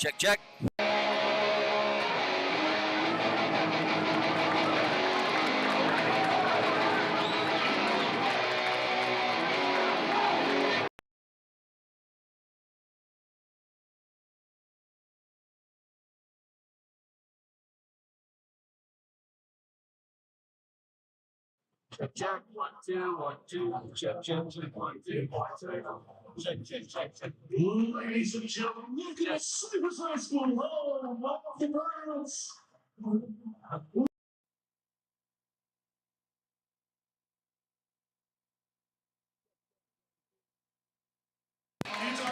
Check, check. Check, check, 1, 2, 1, 2. Check, check, check, 1, 2, 1, 2. Check, check, check, check. Ladies and gentlemen, look at Cyprus High School. Oh, welcome to Pirates.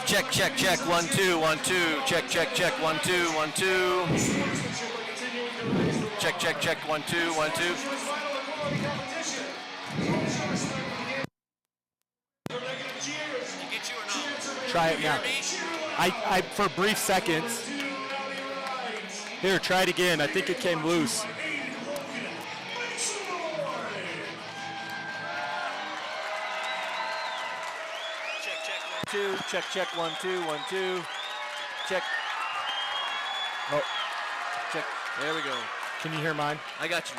Check, check, check. 1, 2, 1, 2. Check, check, check. 1, 2, 1, 2. Check, check, check. 1, 2, 1, 2. Try it now. I for brief seconds. Here, try it again. I think it came loose. Check, check, 1, 2. Check, check, 1, 2, 1, 2. Check. Oh, Check. There we go. can you hear mine? I got you.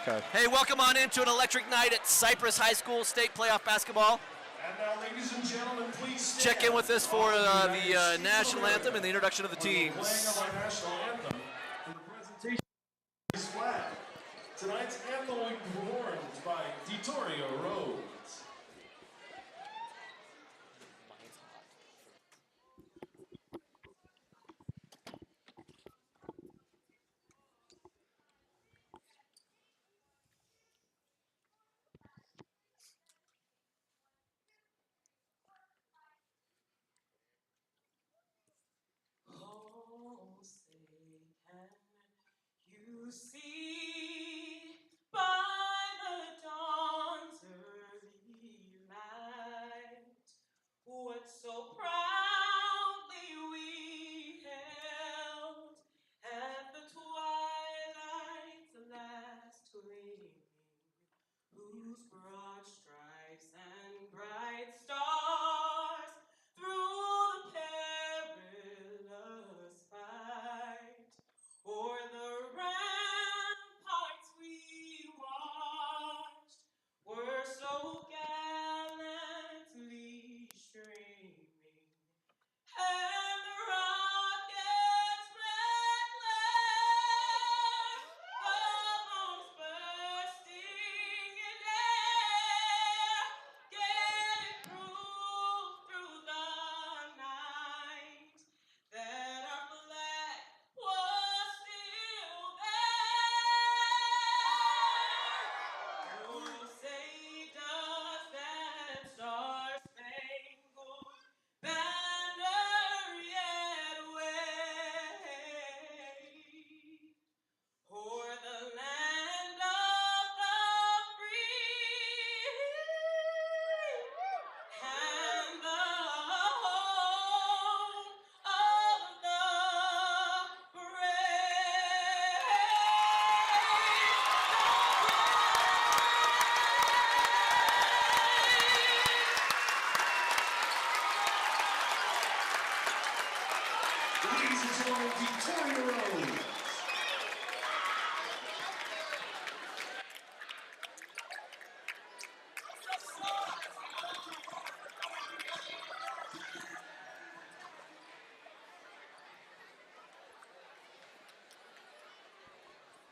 Okay. Hey, welcome on into an electric night at Cyprus High School State Playoff Basketball. And now, ladies and gentlemen, please stand. Check in with us for the national anthem and the introduction of the Playing teams. of our national anthem and the presentation of this flag. Tonight's anthem will be performed by Vittorio Rhodes. Oh, say, can you see by the dawn's early light what so proudly we held at the twilight's last gleaming, whose broad stripes and bright stars through the perilous fight o'er the ramparts we watched were so gallantly streaming, and the rocket's red glare, the bombs bursting in air, gave proof through the night that our flag was still there. Oh, say does that star-spangled banner yet wave o'er the land of the free and the home of the Ladies and gentlemen, Vittorio Rhodes.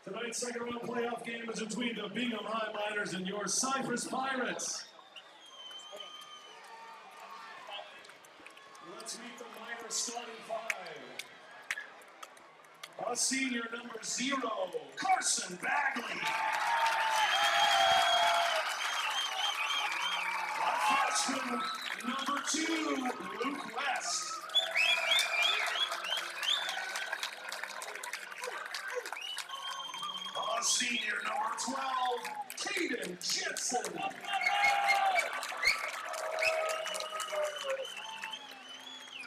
Tonight's second round playoff game is between the Bingham Highliners and your Cyprus Pirates. Let's meet the minor starting five. A senior number 0, Carson Bagley. A freshman number 2, Luke West. A senior number 12, Caden Jensen.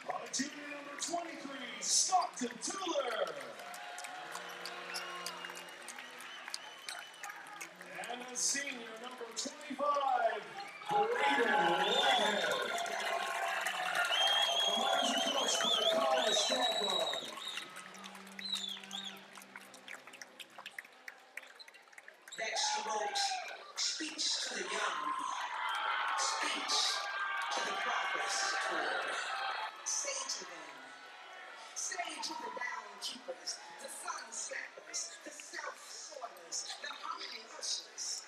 A junior number 23, Stockton Tuller. And a senior number 25, Braden Whitehead. The Miners are coached by Kyle Starbron. Speech to the progress poor. Say to them, say to the downkeepers, the sun slackers, the self-sorters, the harmony rushers.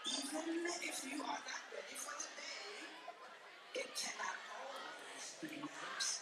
Even if you are not ready for the day, it cannot always be nice.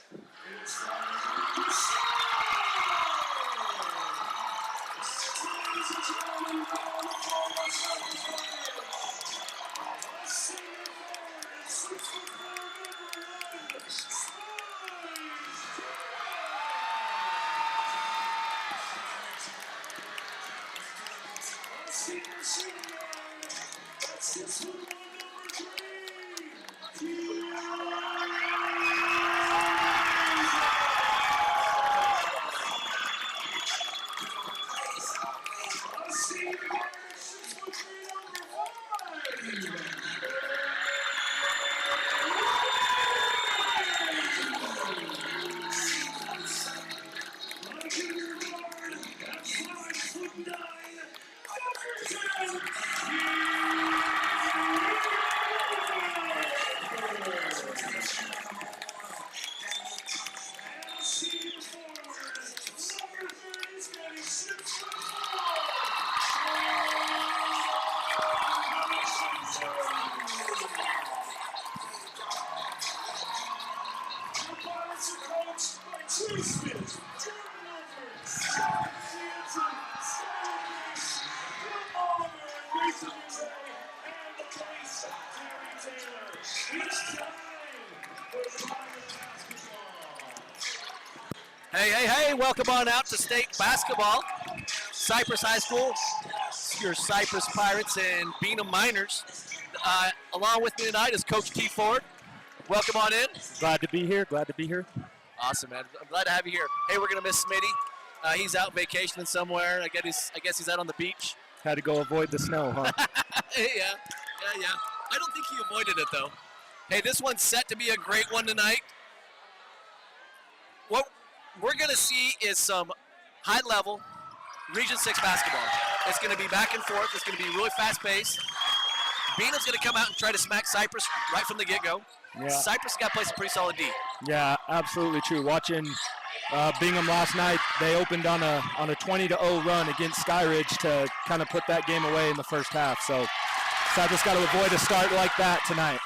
Hey, welcome on out to state basketball. Cyprus High School, your Cyprus Pirates and Bingham Miners. Along with me tonight is Coach T. Ford. Welcome on in. Glad to be here. Awesome, man. I'm glad to have you here. Hey, we're going to miss Smitty. He's out vacationing somewhere. I guess he's out on the beach. Had to go avoid the snow, huh? Yeah. I don't think he avoided it, though. Hey, this one's set to be a great one tonight. What we're going to see is some high-level Region 6 basketball. It's going to be back and forth. It's going to be really fast-paced. Bingham's going to come out and try to smack Cyprus right from the get-go. Yeah. Cyprus got to play some pretty solid D. Yeah, absolutely true. Watching Bingham last night, they opened on a 20-0 run against Skyridge to kind of put that game away in the first half. So Cyprus got to avoid a start like that tonight.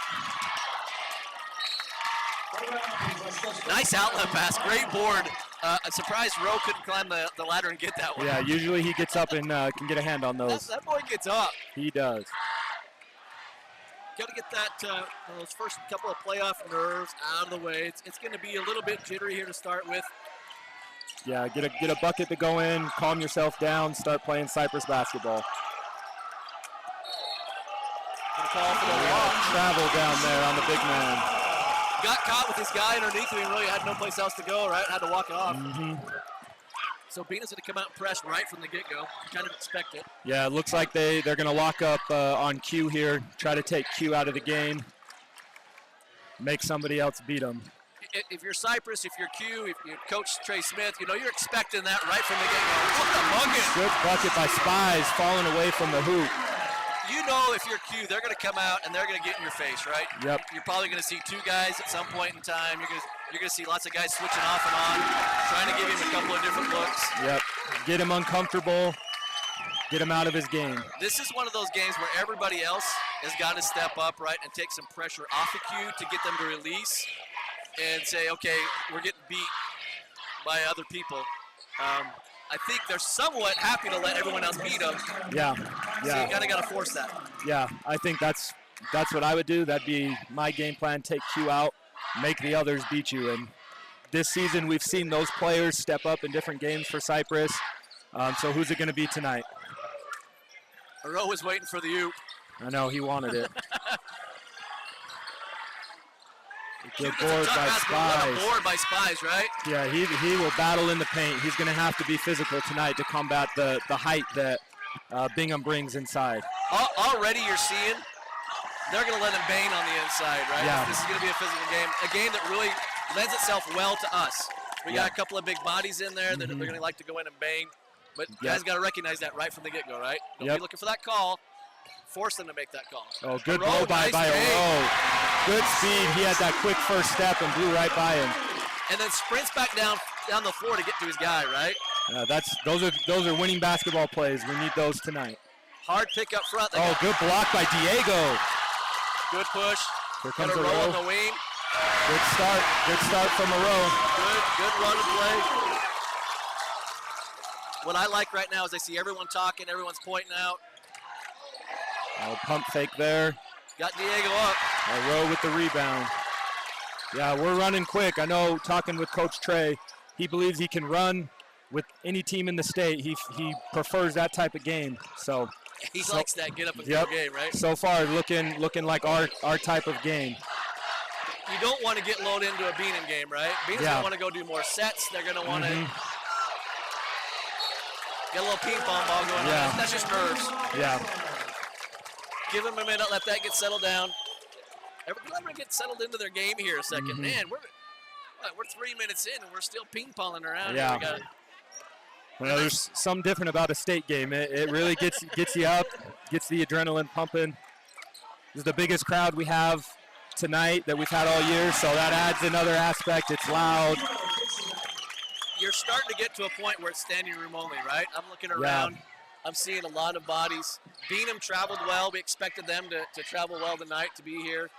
Nice outlet pass, great board. I'm surprised Rowe couldn't climb the ladder and get that one. Yeah, usually he gets up and can get a hand on those. That boy gets up. He does. Got to get those first couple of playoff nerves out of the way. It's going to be a little bit jittery here to start with. Yeah, get a bucket to go in, calm yourself down, start playing Cyprus basketball. Call for the walk. Travel down there on the big man. Got caught with his guy underneath him and really had no place else to go, right? Had to walk it off. Mm-hmm. So Bena's going to come out and press right from the get-go. Kind of expect it. Yeah, it looks like they're going to lock up on Q here, try to take Q out of the game, make somebody else beat them. If you're Cyprus, if you're Q, if you're Coach Trey Smith, you're expecting that right from the get-go. What a bucket! Good bucket by Spies, falling away from the hoop. You know if you're Q, they're going to come out and they're going to get in your face, right? Yep. You're probably going to see two guys at some point in time. You're going to see lots of guys switching off and on, trying to give him a couple of different looks. Yep. Get him uncomfortable, get him out of his game. This is one of those games where everybody else has got to step up, right, and take some pressure off of Q to get them to release and say, okay, we're getting beat by other people. I think they're somewhat happy to let everyone else beat them. Yeah. So you kind of got to force that. Yeah, I think that's what I would do. That'd be my game plan. Take Q out, make the others beat you. And this season we've seen those players step up in different games for Cyprus. So who's it going to be tonight? Rowe was waiting for the oop. I know, he wanted it. Good That's board a tough by basketball. What Spies. a board by Spies, right? Yeah, he will battle in the paint. He's going to have to be physical tonight to combat the height that Bingham brings inside. Already you're seeing they're going to let him bang on the inside, right? Yeah. This is going to be a game that really lends itself well to us. We got a couple of big bodies in there that they're going to like to go in and bang. But guys got to recognize that right from the get-go, right? Don't be looking for that call. force them to make that call. Oh, good Aro, blow by nice fade. Aro. Good speed. He had that quick first step and blew right by him. And then sprints back down the floor to get to his guy, right? Those are winning basketball plays. We need those tonight. Hard pick up front. They Oh, got good block by Diego. good push. Here Got comes a roll on Aro. the wing. Good start. Good start from Aro. Good run and play. What I like right now is I see everyone talking, everyone's pointing out. Oh, pump fake there. Got Diego up. Aro with the rebound. Yeah, we're running quick. I know, talking with Coach Trey, he believes he can run with any team in the state. He prefers that type of game. So He likes that get up and go yep. game, right? So far, looking like our type of game. You don't want to get loaded into a Bingham game, right? Bingham's Yeah. going to want to go do more sets. They're going to want to get a little ping pong ball going Yeah. on. That's just nerves. Yeah. Give them a minute, let that get settled down. Let everyone get settled into their game here a 2nd. Man, we're 3 minutes in and we're still ping ponging around. Yeah. Here. Well, there's something different about a state game. It really gets you up, gets the adrenaline pumping. This is the biggest crowd we have tonight that we've had all year, so that adds another aspect. It's loud. You're starting to get to a point where it's standing room only, right? I'm looking around. I'm seeing a lot of bodies. Bingham traveled well. We expected them to travel well tonight to be here.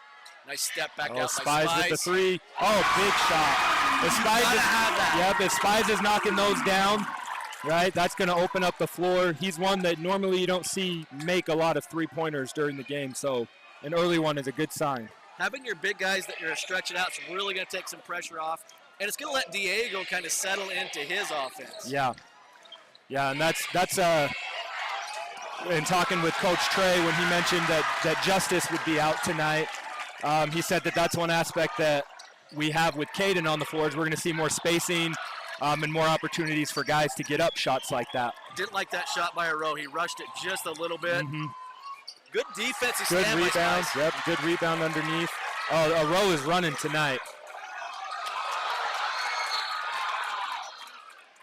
Nice step back out by Spies with the three. Oh, big shot. If Spies is knocking those down, right, that's going to open up the floor. He's one that normally you don't see make a lot of three-pointers during the game, so an early one is a good sign. Having your big guys that you're stretching out is really going to take some pressure off, and it's going to let Diego kind of settle into his offense. Yeah, and that's in talking with Coach Trey when he mentioned that Justice would be out tonight, he said that's one aspect that we have with Caden on the floor is we're going to see more spacing and more opportunities for guys to get up shots like that. Didn't like that shot by Aro. He rushed it just a little bit. Good defensive Good stand by rebound. Spice. Yep, good rebound underneath. Oh, Aro is running tonight.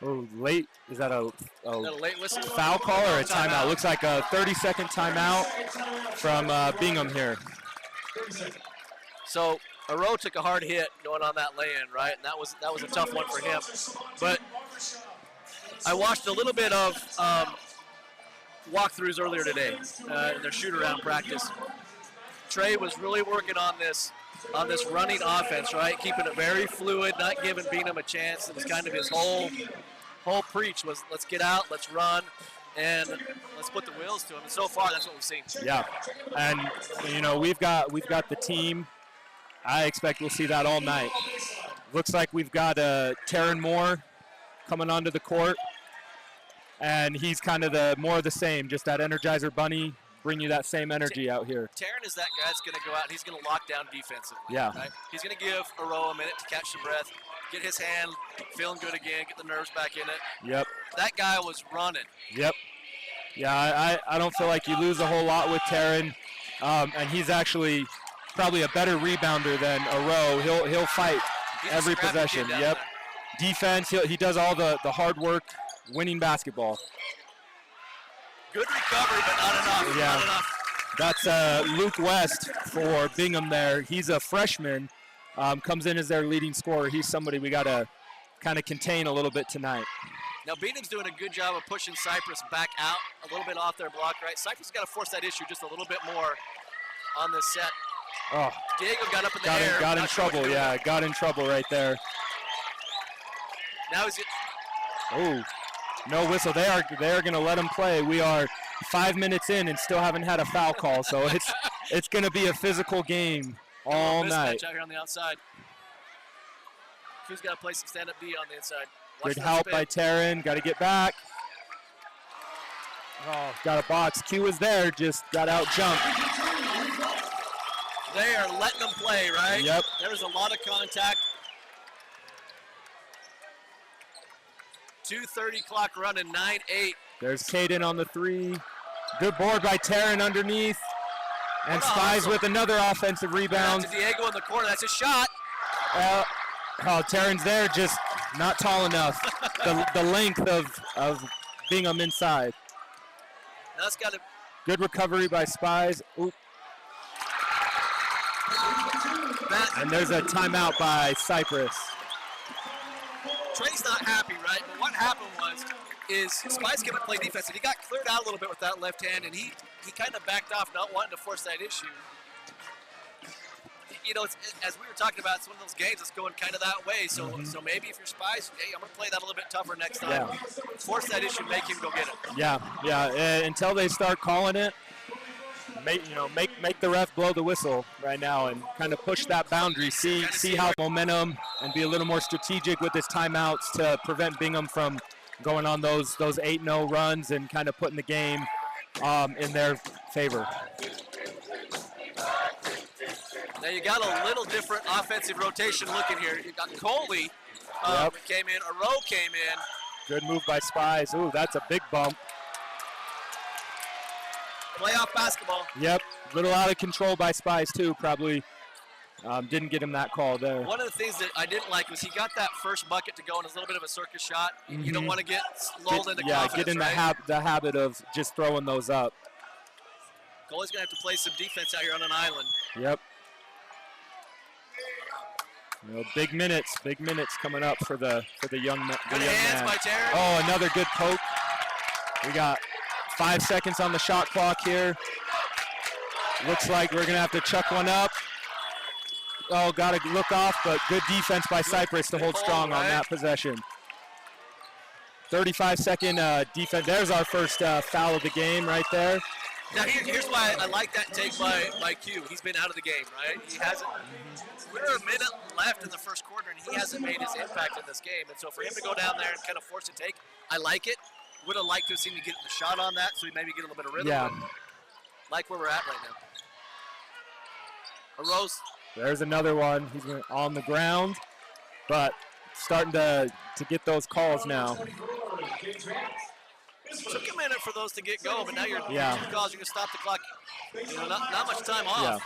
Oh, late. Is that a late whistle? foul call or a timeout? Looks like a 30-second timeout from Bingham here. So Aro took a hard hit going on that lay-in, right? And that was a tough one for him. But I watched a little bit of walkthroughs earlier today in their shoot-around practice. Trey was really working on this running offense, right? Keeping it very fluid, not giving Bingham a chance. It was kind of his whole preach was let's get out, let's run, and let's put the wheels to him. And so far, that's what we've seen. Yeah, and we've got the team. I expect we'll see that all night. Looks like we've got Taryn Moore coming onto the court, and he's kind of more of the same, just that Energizer Bunny. Bring you that same energy out here. Taryn is that guy that's going to go out and he's going to lock down defensively. Yeah. Right? He's going to give Aro a minute to catch some breath, get his hand feeling good again, get the nerves back in it. Yep. That guy was running. Yep. Yeah, I don't feel like you lose a whole lot with Taryn, and he's actually probably a better rebounder than Aro. He'll fight every possession. Yep. There. Defense, he does all the hard work, winning basketball. Good recovery, but not enough. Yeah. Not enough. That's Luke West for Bingham there. He's a freshman, comes in as their leading scorer. He's somebody we got to kind of contain a little bit tonight. Now, Bingham's doing a good job of pushing Cyprus back out a little bit off their block, right? Cyprus has got to force that issue just a little bit more on this set. Oh, Diego got up in the air. Got in Not sure what to trouble, do. yeah. Got in trouble right there. Now he's Oh, no whistle. They are going to let him play. We are 5 minutes in and still haven't had a foul call, so it's going to be a physical game all night. Out here on the outside. Who's got to play some stand-up D on the inside? Watch Good that help spin. by Taryn. Got to get back. Oh, got a box. Q was there, just got out jumped. They are letting them play, right? Yep. There was a lot of contact. 2:30 clock running, 9-8. There's Caden on the three. Good board by Taryn underneath. And What a Spies hustle. with another offensive rebound. To Diego in the corner. That's a shot. Taryn's there, just not tall enough. The length of Bingham inside. That's got to Good recovery by Spies. Oop. And there's a timeout by Cyprus. Trey's not happy, right? But what happened is Spice couldn't play defense, and he got cleared out a little bit with that left hand, and he kind of backed off, not wanting to force that issue. You know, as we were talking about, it's one of those games that's going kind of that way. So so maybe if you're Spice, hey, I'm going to play that a little bit tougher next time. Yeah. Force that issue, make him go get it. Yeah. Until they start calling it, make the ref blow the whistle right now and kind of push that boundary. See how momentum and be a little more strategic with his timeouts to prevent Bingham from going on those 8-0 runs and kind of putting the game in their favor. Now you got a little different offensive rotation looking here. You got Coley came in, Aro came in. Good move by Spies. Ooh, that's a big bump. Playoff basketball. Yep, a little out of control by Spies too. Probably didn't get him that call there. One of the things that I didn't like was he got that first bucket to go, and it's a little bit of a circus shot. You don't want to get lulled into confidence, get in right? the habit of just throwing those up. Coley's going to have to play some defense out here on an island. Yep. Big minutes coming up for the young man. Good hands by Terry. Oh, another good poke. We got 5 seconds on the shot clock here. Looks like we're gonna have to chuck one up. Oh, gotta look off, but good defense by Cyprus to hold strong on that possession. 35-second defense. There's our first foul of the game right there. Now here's why I like that take by Q. He's been out of the game, right? He hasn't. We're a minute left in the first quarter, and he hasn't made his impact in this game. And so for him to go down there and kind of force a take, I like it. Would have liked to have seen him get the shot on that, so he maybe get a little bit of rhythm. Yeah. Like where we're at right now. A Rose. There's another one. He's on the ground, but starting to get those calls now. Took a minute for those to get going, but now you're 2 calls. You can stop the clock. Not much time off. Yeah.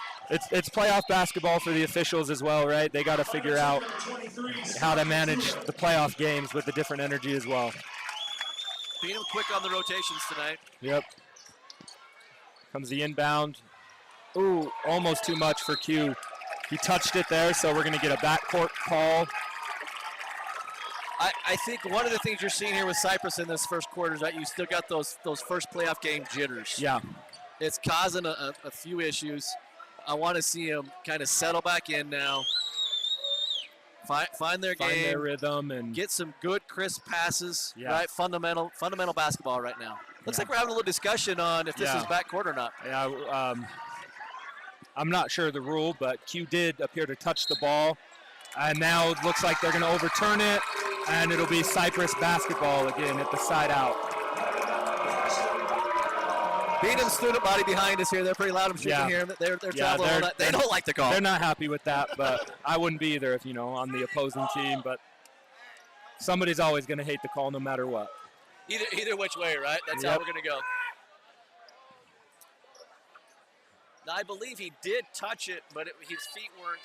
It's playoff basketball for the officials as well, right? They got to figure out how to manage the playoff games with the different energy as well. Being quick on the rotations tonight. Yep. Comes the inbound. Ooh, almost too much for Q. He touched it there, so we're going to get a backcourt call. I think one of the things you're seeing here with Cyprus in this first quarter is that you still got those first playoff game jitters. Yeah. It's causing a few issues. I want to see them kind of settle back in now. Find their game, their rhythm, and get some good, crisp passes. Yeah. Right, fundamental basketball right now. Looks like we're having a little discussion on if this is backcourt or not. Yeah, I'm not sure of the rule, but Q did appear to touch the ball, and now it looks like they're going to overturn it, and it'll be Cyprus basketball again at the side out. Bingham student body behind us here. They're pretty loud. I'm sure you can hear them. They're traveling on that. They don't like the call. They're not happy with that, but I wouldn't be either if, on the opposing team. But somebody's always going to hate the call no matter what. Either which way, right? That's how we're going to go. Now, I believe he did touch it, but his feet weren't.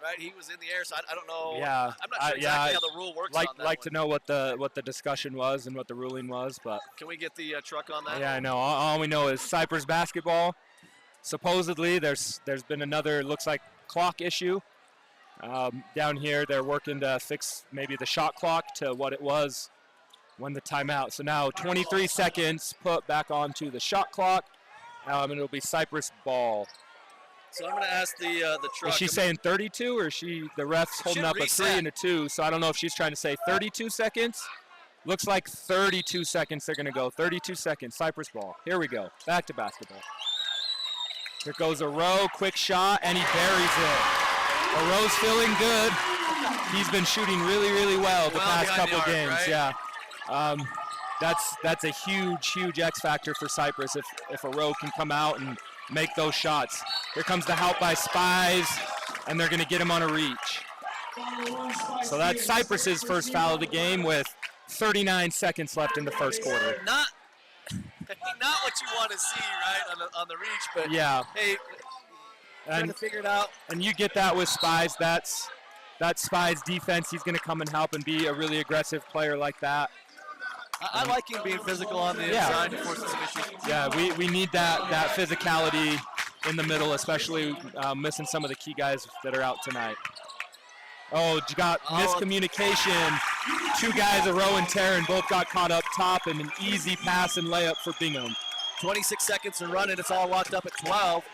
Right, he was in the air, so I don't know. Yeah, I'm not sure exactly how the rule works on that. Like to know what the discussion was and what the ruling was, but can we get the truck on that? Yeah, I know. All we know is Cyprus basketball. Supposedly, there's been another looks like clock issue down here. They're working to fix maybe the shot clock to what it was when the timeout. So now 23 seconds put back onto the shot clock, and it'll be Cyprus ball. So I'm going to ask the truck. Is she saying 32, or the ref's holding up a 3 and a 2? So I don't know if she's trying to say 32 seconds. Looks like 32 seconds they're going to go. 32 seconds, Cyprus ball. Here we go. Back to basketball. Here goes Aro, quick shot, and he buries it. Aro's feeling good. He's been shooting really, really well the past couple games. Right? Yeah. That's a huge X factor for Cyprus if Aro can come out and make those shots. Here comes the help by Spies, and they're going to get him on a reach. So that's Cyprus's first foul of the game with 39 seconds left in the first quarter. Not what you want to see, right, on the reach, but hey, trying to figure it out. And you get that with Spies. That's Spies' defense. He's going to come and help and be a really aggressive player like that. I like him being physical on the inside and forcing some issues. Yeah, we need that physicality in the middle, especially missing some of the key guys that are out tonight. Oh, you got miscommunication. Two guys, Rowe and Taryn, both got caught up top, and an easy pass and layup for Bingham. 26 seconds to run, and it's all locked up at 12.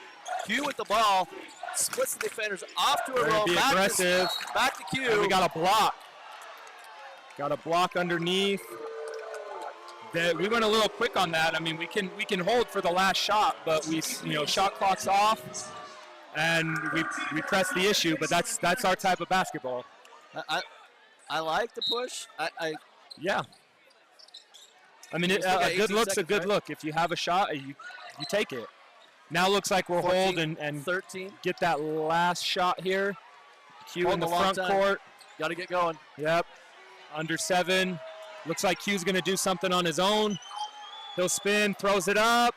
Q with the ball, splits the defenders off to a Rowe. Be aggressive. Back to Q. And we got a block. Got a block underneath. We went a little quick on that. I mean, we can hold for the last shot, but shot clock's off, and we press the issue. But that's our type of basketball. I like the push. Yeah. I mean, a good look's a good right? look. If you have a shot, you take it. Now looks like we're 14, hold and 13. Get that last shot here. Q in the front court. Got to get going. Yep. Under 7. Looks like Q's going to do something on his own. He'll spin, throws it up,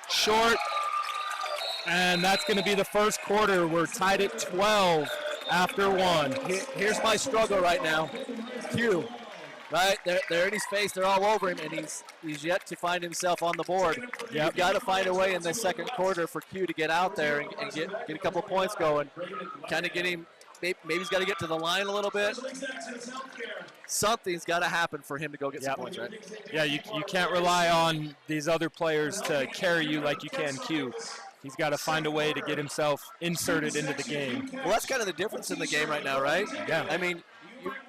short, and that's going to be the first quarter. We're tied at 12 after 1. Here's my struggle right now. Q, right? They're in his face. They're all over him, and he's yet to find himself on the board. Yep. You've got to find a way in the second quarter for Q to get out there and get a couple of points going. Kind of get him. Maybe he's got to get to the line a little bit. Something's got to happen for him to go get some points, right? Yeah, you can't rely on these other players to carry you like you can Q. He's got to find a way to get himself inserted into the game. Well, that's kind of the difference in the game right now, right? Yeah. I mean,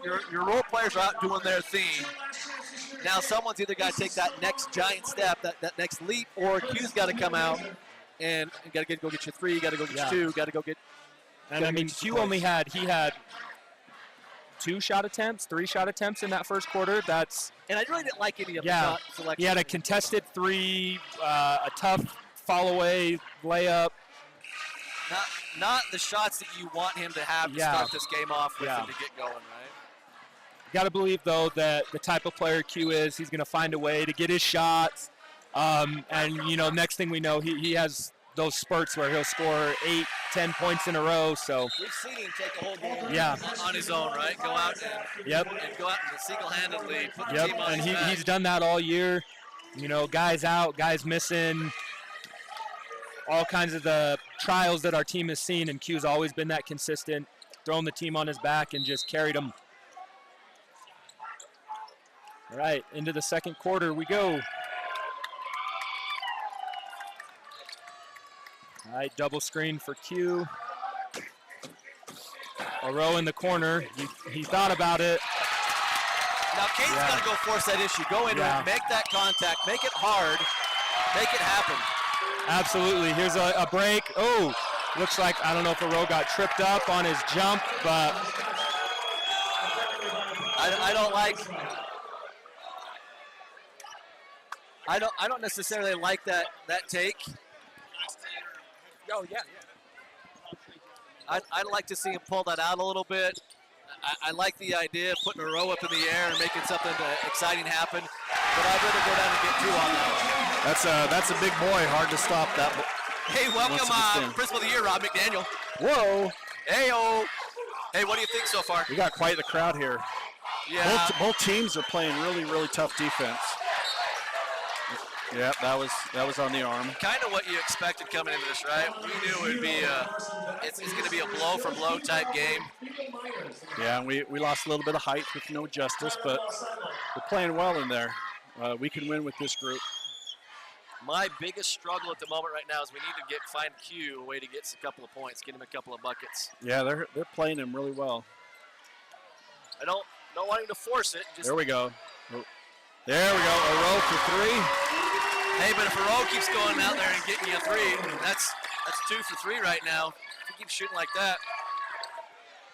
your role players are out doing their thing. Now someone's either got to take that next giant step, that next leap, or Q's got to come out and got to go get your 3, got to go get your 2, got to go get. And I mean, Q only had 2 shot attempts, 3 shot attempts in that first quarter. And I really didn't like any of the shot selection. He had a contested 3, a tough fall away layup. Not the shots that you want him to have to start this game off with and to get going, right? Got to believe though that the type of player Q is, he's going to find a way to get his shots. And next thing we know, he has those spurts where he'll score 8, 10 points in a row. So we've seen him take the whole game on his own, right? Go out and go out and single-handedly put the team on his back. He's done that all year. Guys out, guys missing, all kinds of the trials that our team has seen, and Q's always been that consistent, throwing the team on his back and just carried them. All right, into the second quarter we go. All right, double screen for Q. A row in the corner. He thought about it. Now, Kane's got to go force that issue. Go into it, make that contact, make it hard, make it happen. Absolutely. Here's a break. Oh, looks like, I don't know if a row got tripped up on his jump, but. I don't necessarily like that take. Oh, yeah. I'd like to see him pull that out a little bit. I like the idea of putting a row up in the air and making something exciting happen, but I'd rather go down and get 2 on that. That's a big boy. Hard to stop that. Hey, welcome, Principal of the Year, Rob McDaniel. Whoa. Hey-o. Hey, what do you think so far? We got quite the crowd here. Yeah. Both teams are playing really, really tough defense. Yeah, that was on the arm. Kind of what you expected coming into this, right? We knew it would be it's going to be a blow for blow type game. Yeah, and we lost a little bit of height with no justice, but we're playing well in there. We can win with this group. My biggest struggle at the moment right now is we need to find Q a way to get a couple of points, get him a couple of buckets. Yeah, they're playing him really well. I don't want him to force it. There we go. There we go. A row for 3. Hey, but if a row keeps going out there and getting you a 3, that's 2 for 3 right now. If you keep shooting like that,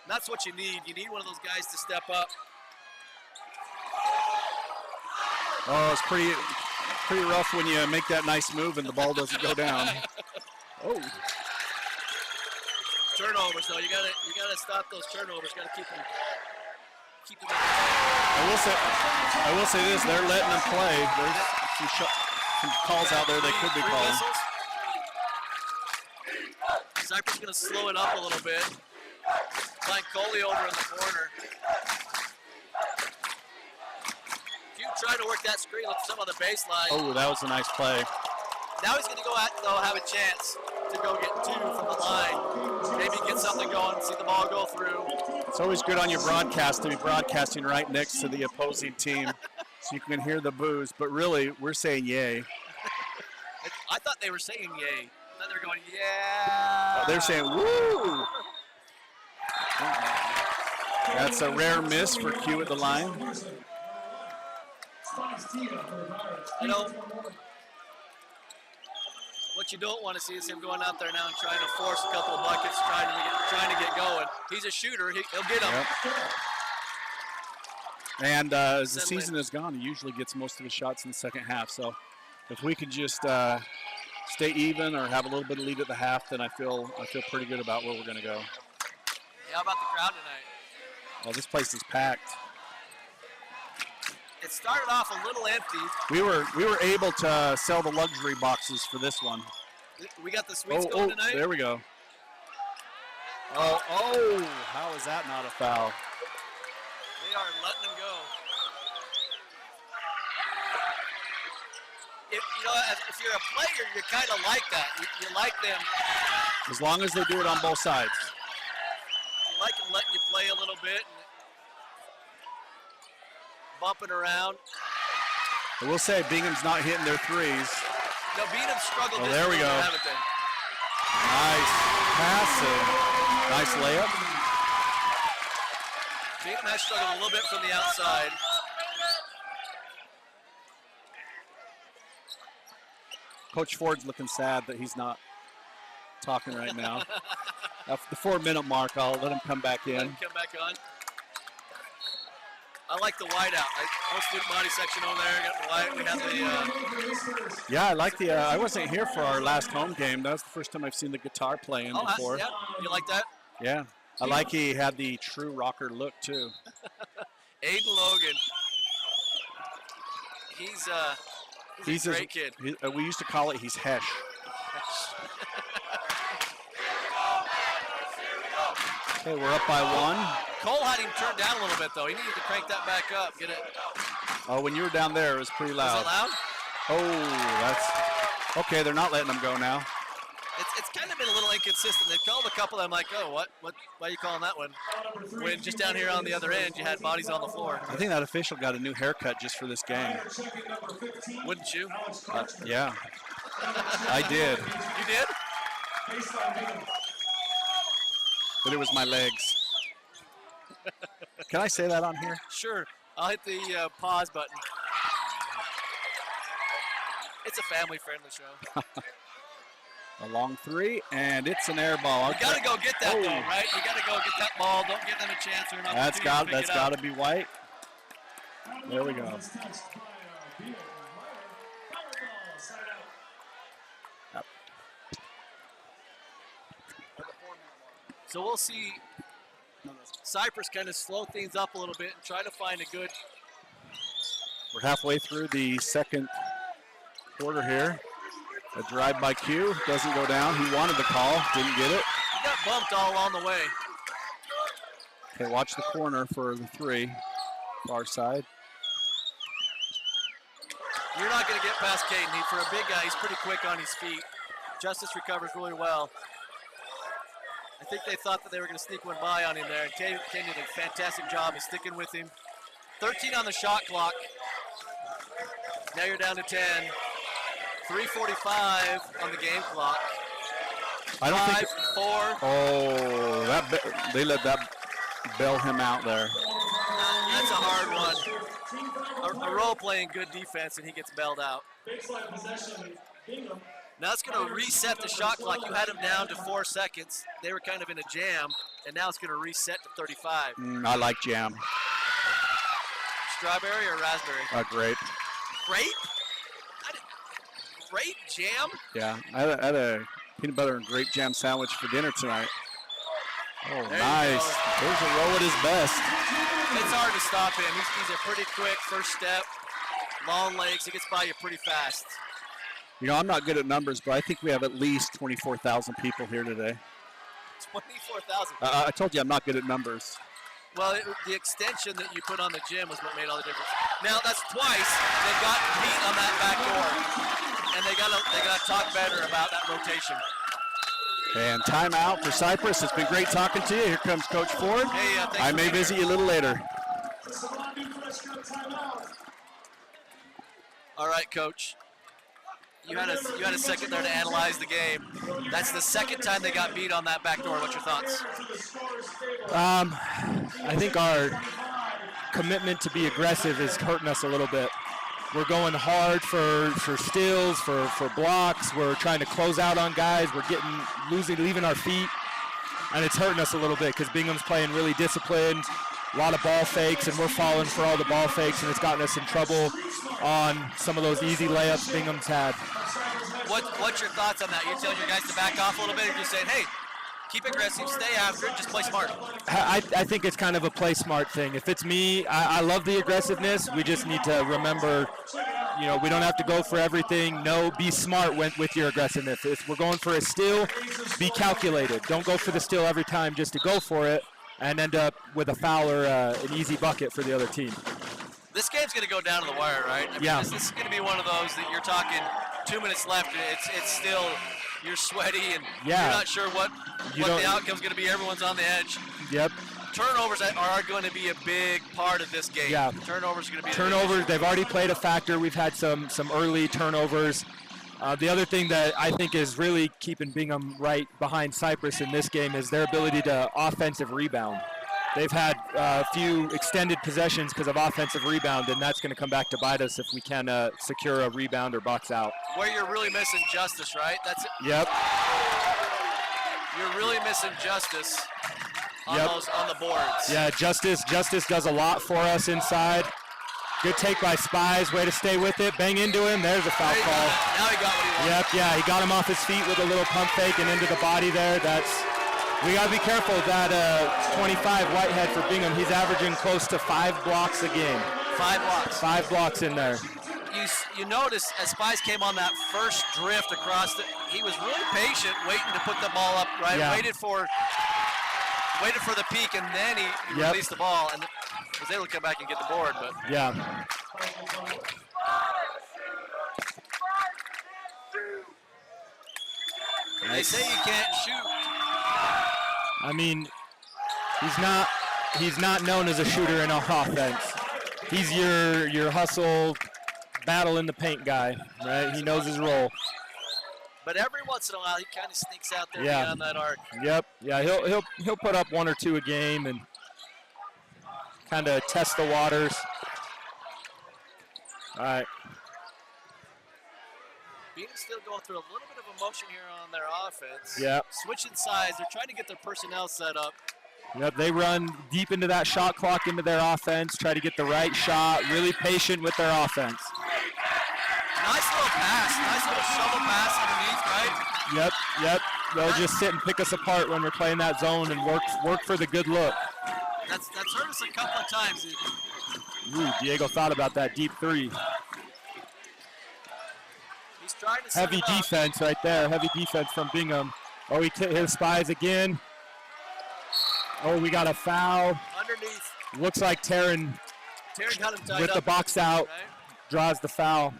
that's what you need. You need one of those guys to step up. Oh, it's pretty rough when you make that nice move and the ball doesn't go down. Oh. Turnovers, though. You gotta stop those turnovers. Got to keep them. I will say this: they're letting them play. There's some calls out there they could be calling. Cyprus going to slow it up a little bit. Find Coley over in the corner. Q trying to work that screen with some on the baseline. Oh, that was a nice play. Now he's going to go out, though, have a chance to go get 2 from the line. Maybe get something going, see the ball go through. It's always good on your broadcast to be broadcasting right next to the opposing team so you can hear the boos. But really, we're saying yay. I thought they were saying yay. I thought they were going, yeah. They're saying woo. That's a rare miss for Q at the line. You know, what you don't want to see is him going out there now and trying to force a couple of buckets, trying to get going. He's a shooter. He'll get them. Yep. And as the season has gone, he usually gets most of his shots in the second half. So if we could just stay even or have a little bit of lead at the half, then I feel pretty good about where we're going to go. Yeah, how about the crowd tonight? Well, this place is packed. It started off a little empty. We were able to sell the luxury boxes for this one. We got the suites going tonight. There we go. Oh, how is that not a foul? They are letting them go. If you're a player, you kind of like that. You like them. As long as they do it on both sides. You like them letting you play a little bit and bumping around. I will say Bingham's not hitting their threes. No, Bingham struggled. There we go. Haven't they? Nice passing. Nice layup. Bingham has struggled a little bit from the outside. Coach Ford's looking sad that he's not talking right now. At the 4-minute mark, I'll let him come back in. Let him come back on. I like the white out. Whole student body section over there. Got the white. We have the. Yeah, I like the. I wasn't here for our last home game. That was the first time I've seen the guitar playing before. Yeah. You like that? Yeah. I like he had the true rocker look too. Aiden Logan. He's a great kid. We used to call it he's Hesh. Okay, we're up by 1. Cole had him turned down a little bit, though. He needed to crank that back up. Get it. Oh, when you were down there, it was pretty loud. Was it loud? Oh, that's okay. They're not letting them go now. It's kind of been a little inconsistent. They've called a couple. I'm like, oh, what? Why are you calling that one? When just down here on the other end, you had bodies on the floor. I think that official got a new haircut just for this game. Wouldn't you? Yeah, I did. You did? But it was my legs. Can I say that on here? Sure. I'll hit the pause button. It's a family-friendly show. A long 3, and it's an air ball. You got to go get that, though, right? You got to go get that ball. Don't give them a chance or an opportunity. That's got to be white. There we go. Yep. So we'll see Cyprus kind of slow things up a little bit and try to find a good. We're halfway through the second quarter here. A drive by Q, doesn't go down. He wanted the call, didn't get it. He got bumped all along the way. Okay, watch the corner for the 3, far side. You're not going to get past Caden. For a big guy, he's pretty quick on his feet. Justice recovers really well. I think they thought that they were going to sneak one by on him there. And Caden did a fantastic job of sticking with him. 13 on the shot clock. Now you're down to 10. 3:45 on the game clock. I don't 5, think 4. Oh, they let that bail him out there. That's a hard one. A role playing good defense, and he gets bailed out. Now it's going to reset the shot clock. You had him down to 4 seconds. They were kind of in a jam, and now it's going to reset to 35. I like jam. Strawberry or raspberry? Grape. Grape? Grape jam? Yeah, I had a peanut butter and grape jam sandwich for dinner tonight. Oh, there nice. There's a roll at his best. It's hard to stop him. He's a pretty quick first step, long legs. He gets by you pretty fast. You know, I'm not good at numbers, but I think we have at least 24,000 people here today. 24,000. I told you I'm not good at numbers. Well, the extension that you put on the gym was what made all the difference. Now that's twice they've gotten beat on that back door, and they gotta talk better about that rotation. And timeout for Cyprus. It's been great talking to you. Here comes Coach Ford. Hey, thanks I for may being visit here. you a little later. All right, Coach. You had a second there to analyze the game. That's the second time they got beat on that back door. What's your thoughts? I think our commitment to be aggressive is hurting us a little bit. We're going hard for steals, for blocks. We're trying to close out on guys. We're leaving our feet, and it's hurting us a little bit because Bingham's playing really disciplined, a lot of ball fakes, and we're falling for all the ball fakes, and it's gotten us in trouble on some of those easy layups Bingham's had. What's your thoughts on that? You're telling your guys to back off a little bit, or you're just saying, hey, keep aggressive, stay after it, just play smart? I think it's kind of a play smart thing. If it's me, I love the aggressiveness. We just need to remember, we don't have to go for everything. No, be smart with your aggressiveness. If we're going for a steal, be calculated. Don't go for the steal every time just to go for it and end up with a foul or an easy bucket for the other team. This game's going to go down to the wire, right? I mean, yeah. This is going to be one of those that you're talking 2 minutes left. It's still, you're sweaty and you're not sure what the outcome's going to be. Everyone's on the edge. Yep. Turnovers are going to be a big part of this game. Yeah. Turnovers are going to be turnovers. They've already played a factor. We've had some early turnovers. The other thing that I think is really keeping Bingham right behind Cyprus in this game is their ability to offensive rebound. They've had a few extended possessions because of offensive rebound, and that's going to come back to bite us if we can secure a rebound or box out. Where you're really missing Justice, right? That's it. Yep. You're really missing Justice on the boards. Yeah, Justice does a lot for us inside. Good take by Spies. Way to stay with it. Bang into him. There's a foul call. Now he got what he wanted. Yep, yeah, he got him off his feet with a little pump fake and into the body there. We got to be careful of that 25 Whitehead for Bingham. He's averaging close to 5 blocks a game. 5 blocks. 5 blocks in there. You notice as Spies came on that first drift across, he was really patient, waiting to put the ball up, right? Yeah. Waited for the peak, and then he released the ball and was able to come back and get the board. But yeah. They say you can't shoot. I mean, he's not known as a shooter in our offense. He's your hustle, battle in the paint guy, right? He knows his role. But every once in a while, he kind of sneaks out there beyond that arc. Yep. Yeah, he'll put up 1 or 2 a game and kind of test the waters. All right. Bingham's still going through a little bit of emotion here on their offense. Yep. Switching sides. They're trying to get their personnel set up. Yep, they run deep into that shot clock into their offense, try to get the right shot, really patient with their offense. Nice little pass. Nice little shovel pass underneath, right? Yep. They'll just sit and pick us apart when we're playing that zone and work for the good look. That's hurt us a couple of times. Ooh, Diego thought about that deep 3. He's trying to heavy defense right there. Heavy defense from Bingham. Oh, he hit Spies again. Oh, we got a foul. Underneath. Looks like Taryn got him tied with up the box out, right? Draws the foul.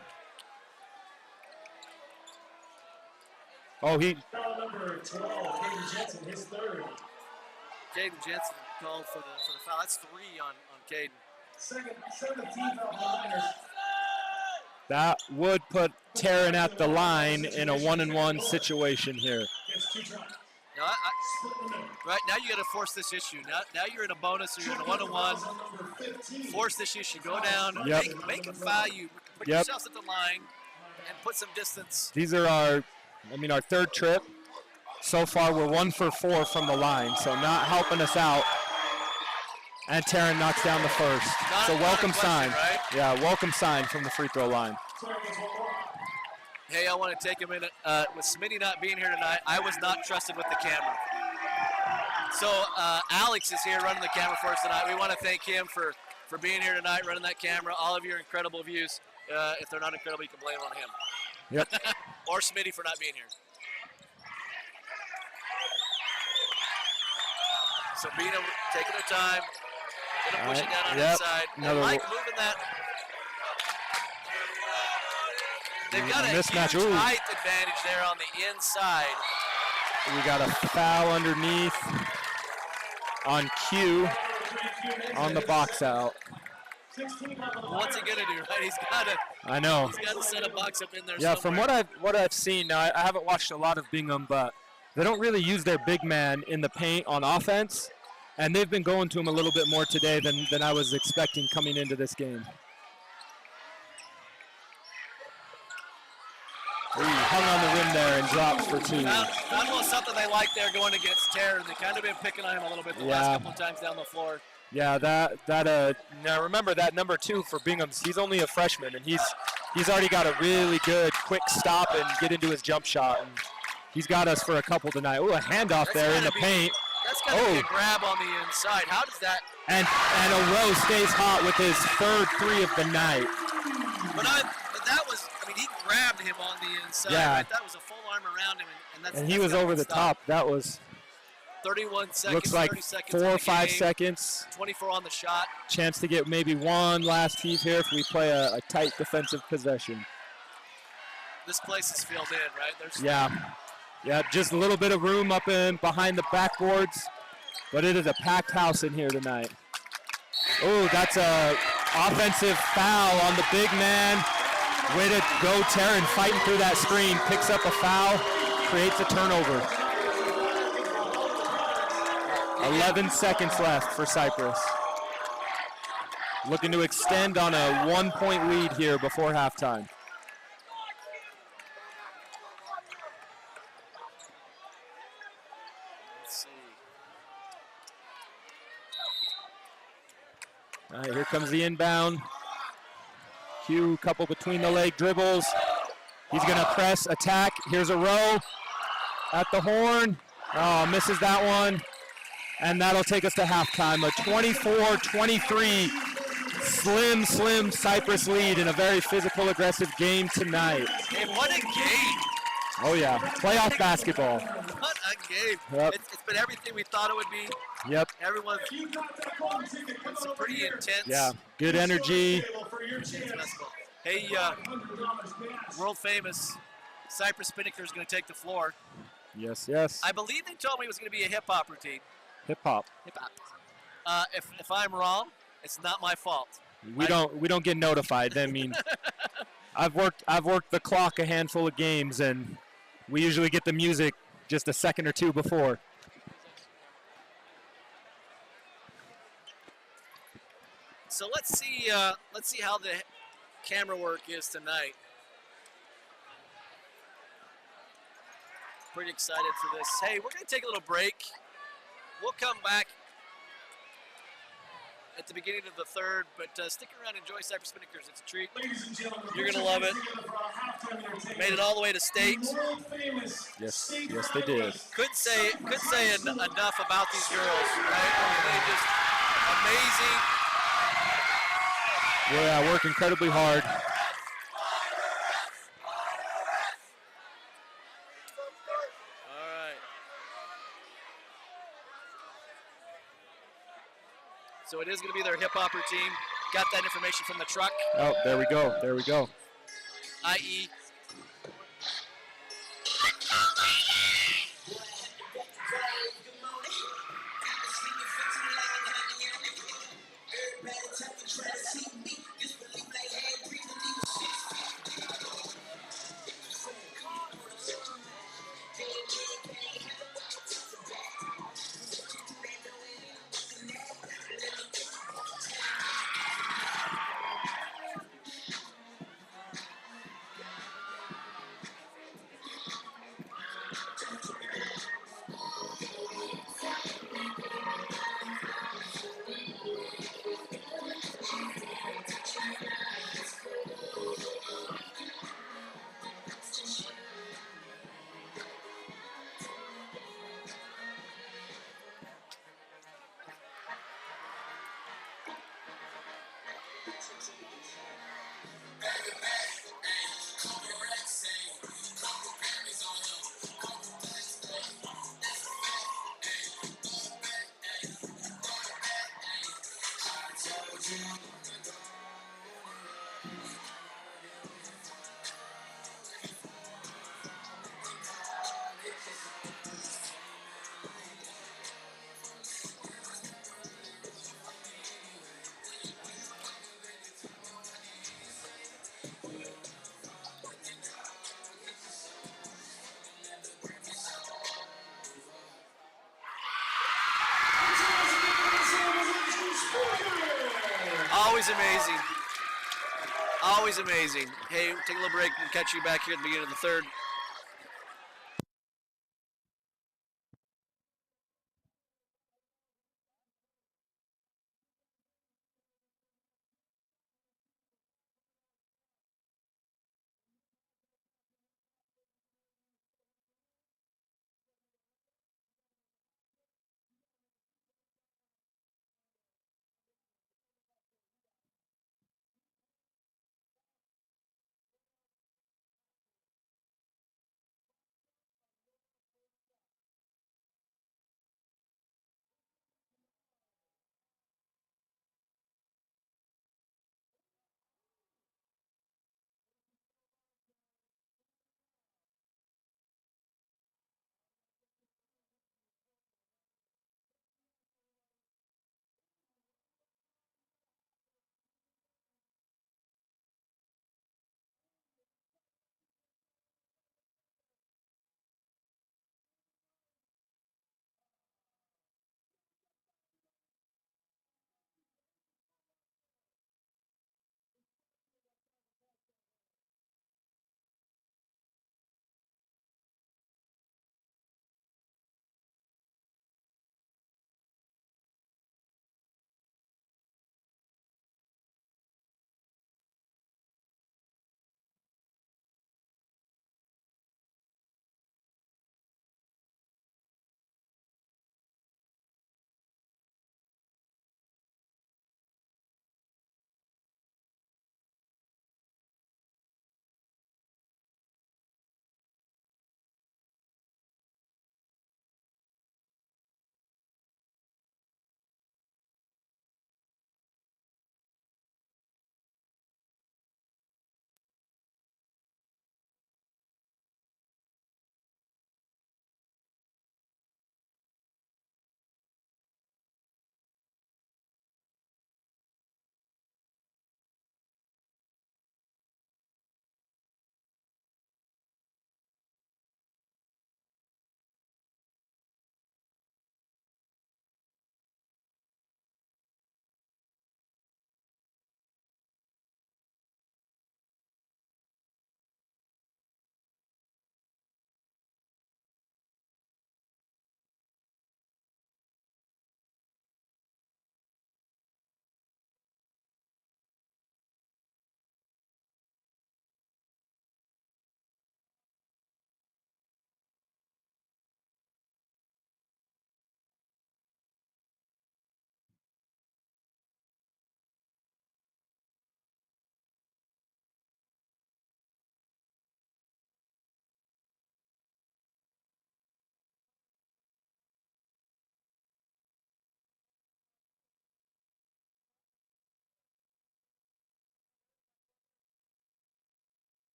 Oh, Foul number 12, Caden Jensen, his 3rd. Caden Jensen called for the foul. That's 3 on Caden. 17th on the Niners. that would put Taryn at the line in a 1-and-1 situation here. No, right now you got to force this issue. Now you're in a bonus, or you're in a 1-on-1. Force this issue. Go down. Yep. Make a foul. You put yourselves at the line and put some distance. These are our 3rd trip. So far, we're 1 for 4 from the line, so not helping us out. And Taryn knocks down the first. So welcome sign. Right? Yeah, welcome sign from the free throw line. Hey, I want to take a minute. With Smitty not being here tonight, I was not trusted with the camera. So Alex is here running the camera for us tonight. We want to thank him for being here tonight, running that camera. All of your incredible views. If they're not incredible, you can blame it on him. Yep. Or Smitty for not being here. So Bingham taking their time, Gonna push it down on Yep. inside. And Another Mike moving that. They've got a mismatch. huge Ooh. height advantage there on the inside. We got a foul underneath on Q on the box out. What's he gonna do, right? He's gotta I know. set a box up in there Yeah, somewhere. from what I've seen, now I haven't watched a lot of Bingham, but they don't really use their big man in the paint on offense, and they've been going to him a little bit more today than I was expecting coming into this game. Ooh, hung on the rim there and drops for two. Found a little something they like there going against Terry, and they kind of been picking on him a little bit the last couple of times down the floor. Yeah, now remember that number 2 for Bingham's, he's only a freshman, and he's already got a really good quick stop and get into his jump shot, and he's got us for a couple tonight. Oh, a handoff there in the paint. That's got to be a grab on the inside. How does that? And O'Rowe stays hot with his third 3 of the night. But that was, he grabbed him on the inside. Yeah. Right? That was a full arm around him, and he was over the top. That was 31 seconds. looks like 30 seconds 4 or 5 seconds. 24 on the shot. Chance to get maybe one last heave here if we play a tight defensive possession. This place is filled in, right? Yeah, just a little bit of room up in behind the backboards, but it is a packed house in here tonight. Oh, that's a offensive foul on the big man. Way to go, Taryn, fighting through that screen. Picks up a foul, creates a turnover. 11 seconds left for Cyprus. Looking to extend on a 1-point lead here before halftime. Let's see. All right, here comes the inbound. Q, couple between the leg dribbles. He's gonna press, attack. Here's a row at the horn. Oh, misses that one. And that'll take us to halftime. A 24-23 slim Cyprus lead in a very physical, aggressive game tonight. And what a game. Oh yeah, playoff basketball. What a game. Yep. It's been everything we thought it would be. Yep. Everyone's it's pretty intense. Yeah, good energy. Hey, world famous Cyprus Spinnaker is going to take the floor. Yes. I believe they told me it was going to be a hip hop routine. Hip hop. If I'm wrong, it's not my fault. We don't get notified. I mean, I've worked the clock a handful of games, and we usually get the music just a second or two before. So let's see how the camera work is tonight. Pretty excited for this. Hey, we're going to take a little break. We'll come back at the beginning of the third, but stick around and enjoy Cyprus Spinnaker. It's a treat. You're going to love it. Made it all the way to state. Yes, they did. Could say enough about these girls, right? I mean, they just amazing. Yeah, work incredibly hard. So it is going to be their hip-hop routine. Got that information from the truck. Oh, there we go. I.e. Always amazing. Always amazing. Hey, take a little break. We'll catch you back here at the beginning of the third.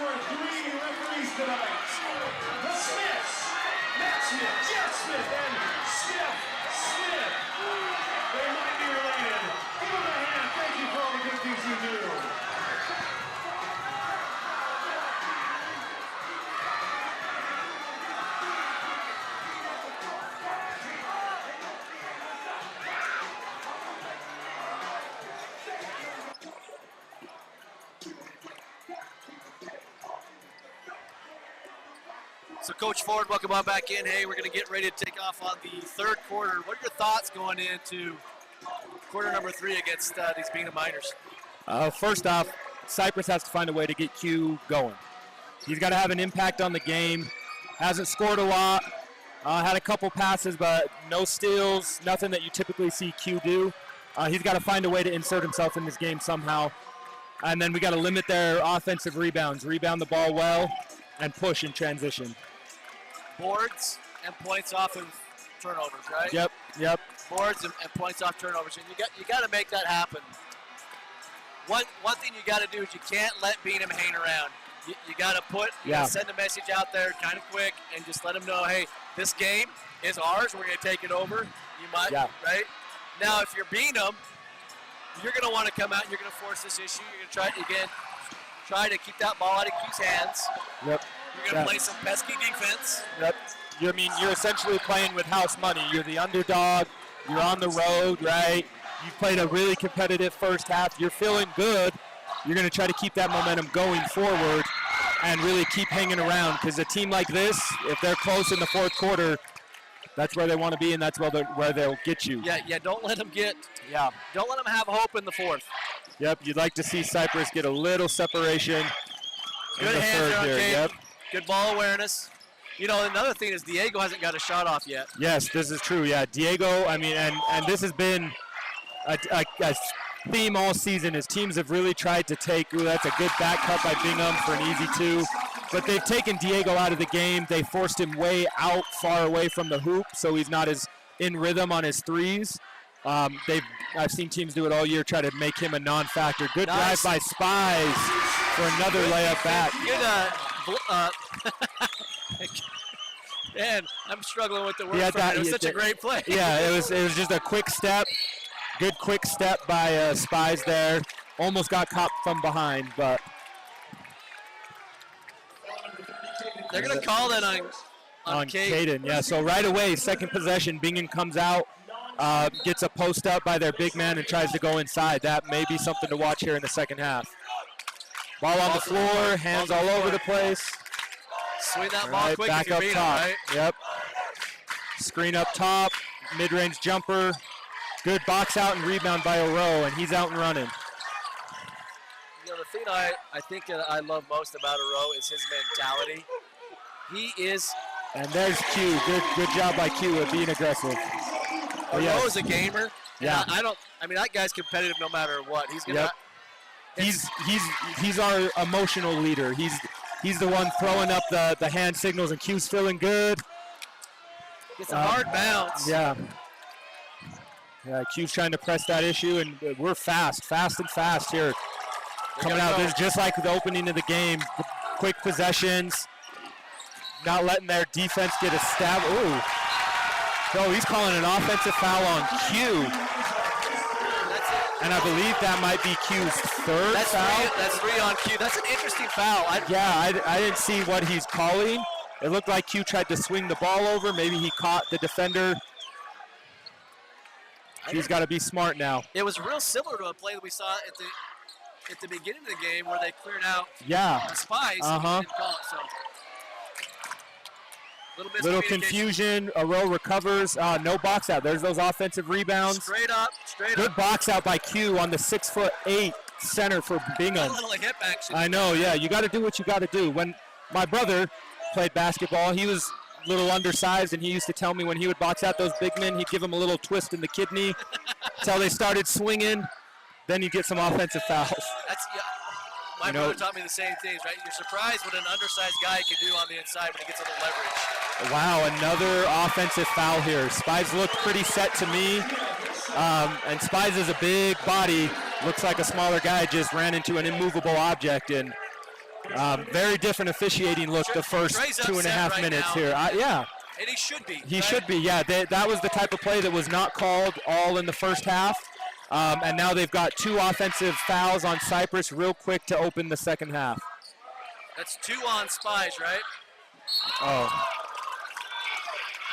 to our 3 referees tonight. The Smiths, Matt Smith, Jeff Smith, and Steph Smith. They might be related. Give them a hand. Thank you for all the good things you do. So Coach Ford, welcome on back in. Hey, we're going to get ready to take off on the third quarter. What are your thoughts going into quarter number 3 against these Bingham Miners? First off, Cyprus has to find a way to get Q going. He's got to have an impact on the game. Hasn't scored a lot. Had a couple passes, but no steals, nothing that you typically see Q do. He's got to find a way to insert himself in this game somehow. And then we got to limit their offensive rebounds, rebound the ball well, and push in transition. Boards and points off of turnovers, right? Yep. Boards and points off turnovers, and you got to make that happen. One thing you got to do is you can't let Bingham hang around. You got to send a message out there kind of quick and just let them know, hey, this game is ours. We're going to take it over. You might, right? Now, if you're Bingham, you're going to want to come out and you're going to force this issue. You're going to try to keep that ball out of Q's hands. Yep. You're going to play some pesky defense. Yep. You're essentially playing with house money. You're the underdog. You're on the road, right? You've played a really competitive first half. You're feeling good. You're going to try to keep that momentum going forward and really keep hanging around, because a team like this, if they're close in the fourth quarter, that's where they want to be, and that's where they'll get you. Yeah. Don't let them don't let them have hope in the fourth. Yep. You'd like to see Cyprus get a little separation in the third here. Yep. Good ball awareness. You know, another thing is Diego hasn't got a shot off yet. Yes, this is true. Yeah, Diego. I mean, and this has been a theme all season. Is teams have really tried to take. Ooh, that's a good back cut by Bingham for an easy 2. But they've taken Diego out of the game. They forced him way out, far away from the hoop, so he's not as in rhythm on his threes. I've seen teams do it all year, try to make him a non-factor. Good drive by Spies for another layup back. Man, I'm struggling with the word. It was such a great play. Yeah, it was just a quick step. Good quick step by Spies there. Almost got caught from behind, but they're going to call that on Caden. Yeah, so right away, second possession, Bingham comes out, gets a post up by their big man and tries to go inside. That may be something to watch here in the second half. Ball on the floor, hands all over the place. Swing that ball quick back up top. Right? Yep. Screen up top, mid-range jumper. Good box out and rebound by Oro, and he's out and running. You know, the thing I think that I love most about Oro is his mentality. He is. And there's Q. Good job by Q of being aggressive. Oro is a gamer. Yeah. I mean, that guy's competitive no matter what. He's gonna. Yep. He's our emotional leader. He's the one throwing up the hand signals, and Q's feeling good. It's a hard bounce. Yeah. Yeah, Q's trying to press that issue, and we're fast here. Coming out, this is just like the opening of the game. Quick possessions, not letting their defense get a stab. Ooh. Oh, he's calling an offensive foul on Q. And I believe that might be Q's third foul. That's 3 on Q. That's an interesting foul. I didn't see what he's calling. It looked like Q tried to swing the ball over. Maybe he caught the defender. He's got to be smart now. It was real similar to a play that we saw at the beginning of the game where they cleared out Spies. Uh-huh. So. Little confusion. Aro recovers. No box out. There's those offensive rebounds. Straight up. Good box out by Q on the 6'8" center for Bingham. A little hip action. I know, yeah. You got to do what you got to do. When my brother played basketball, he was a little undersized, and he used to tell me when he would box out those big men, he'd give them a little twist in the kidney until they started swinging. Then you get some offensive fouls. My brother taught me the same things, right? You're surprised what an undersized guy can do on the inside when he gets a little leverage. Wow, another offensive foul here. Spies looked pretty set to me. And Spies is a big body. Looks like a smaller guy just ran into an immovable object, and Very different officiating look the first Trey's 2.5 upset right minutes now. here. Yeah, And he should be. he right? should be. Yeah, that was the type of play that was not called all in the first half. And now they've got 2 offensive fouls on Cyprus real quick to open the second half. That's 2 on Spies, right? Oh.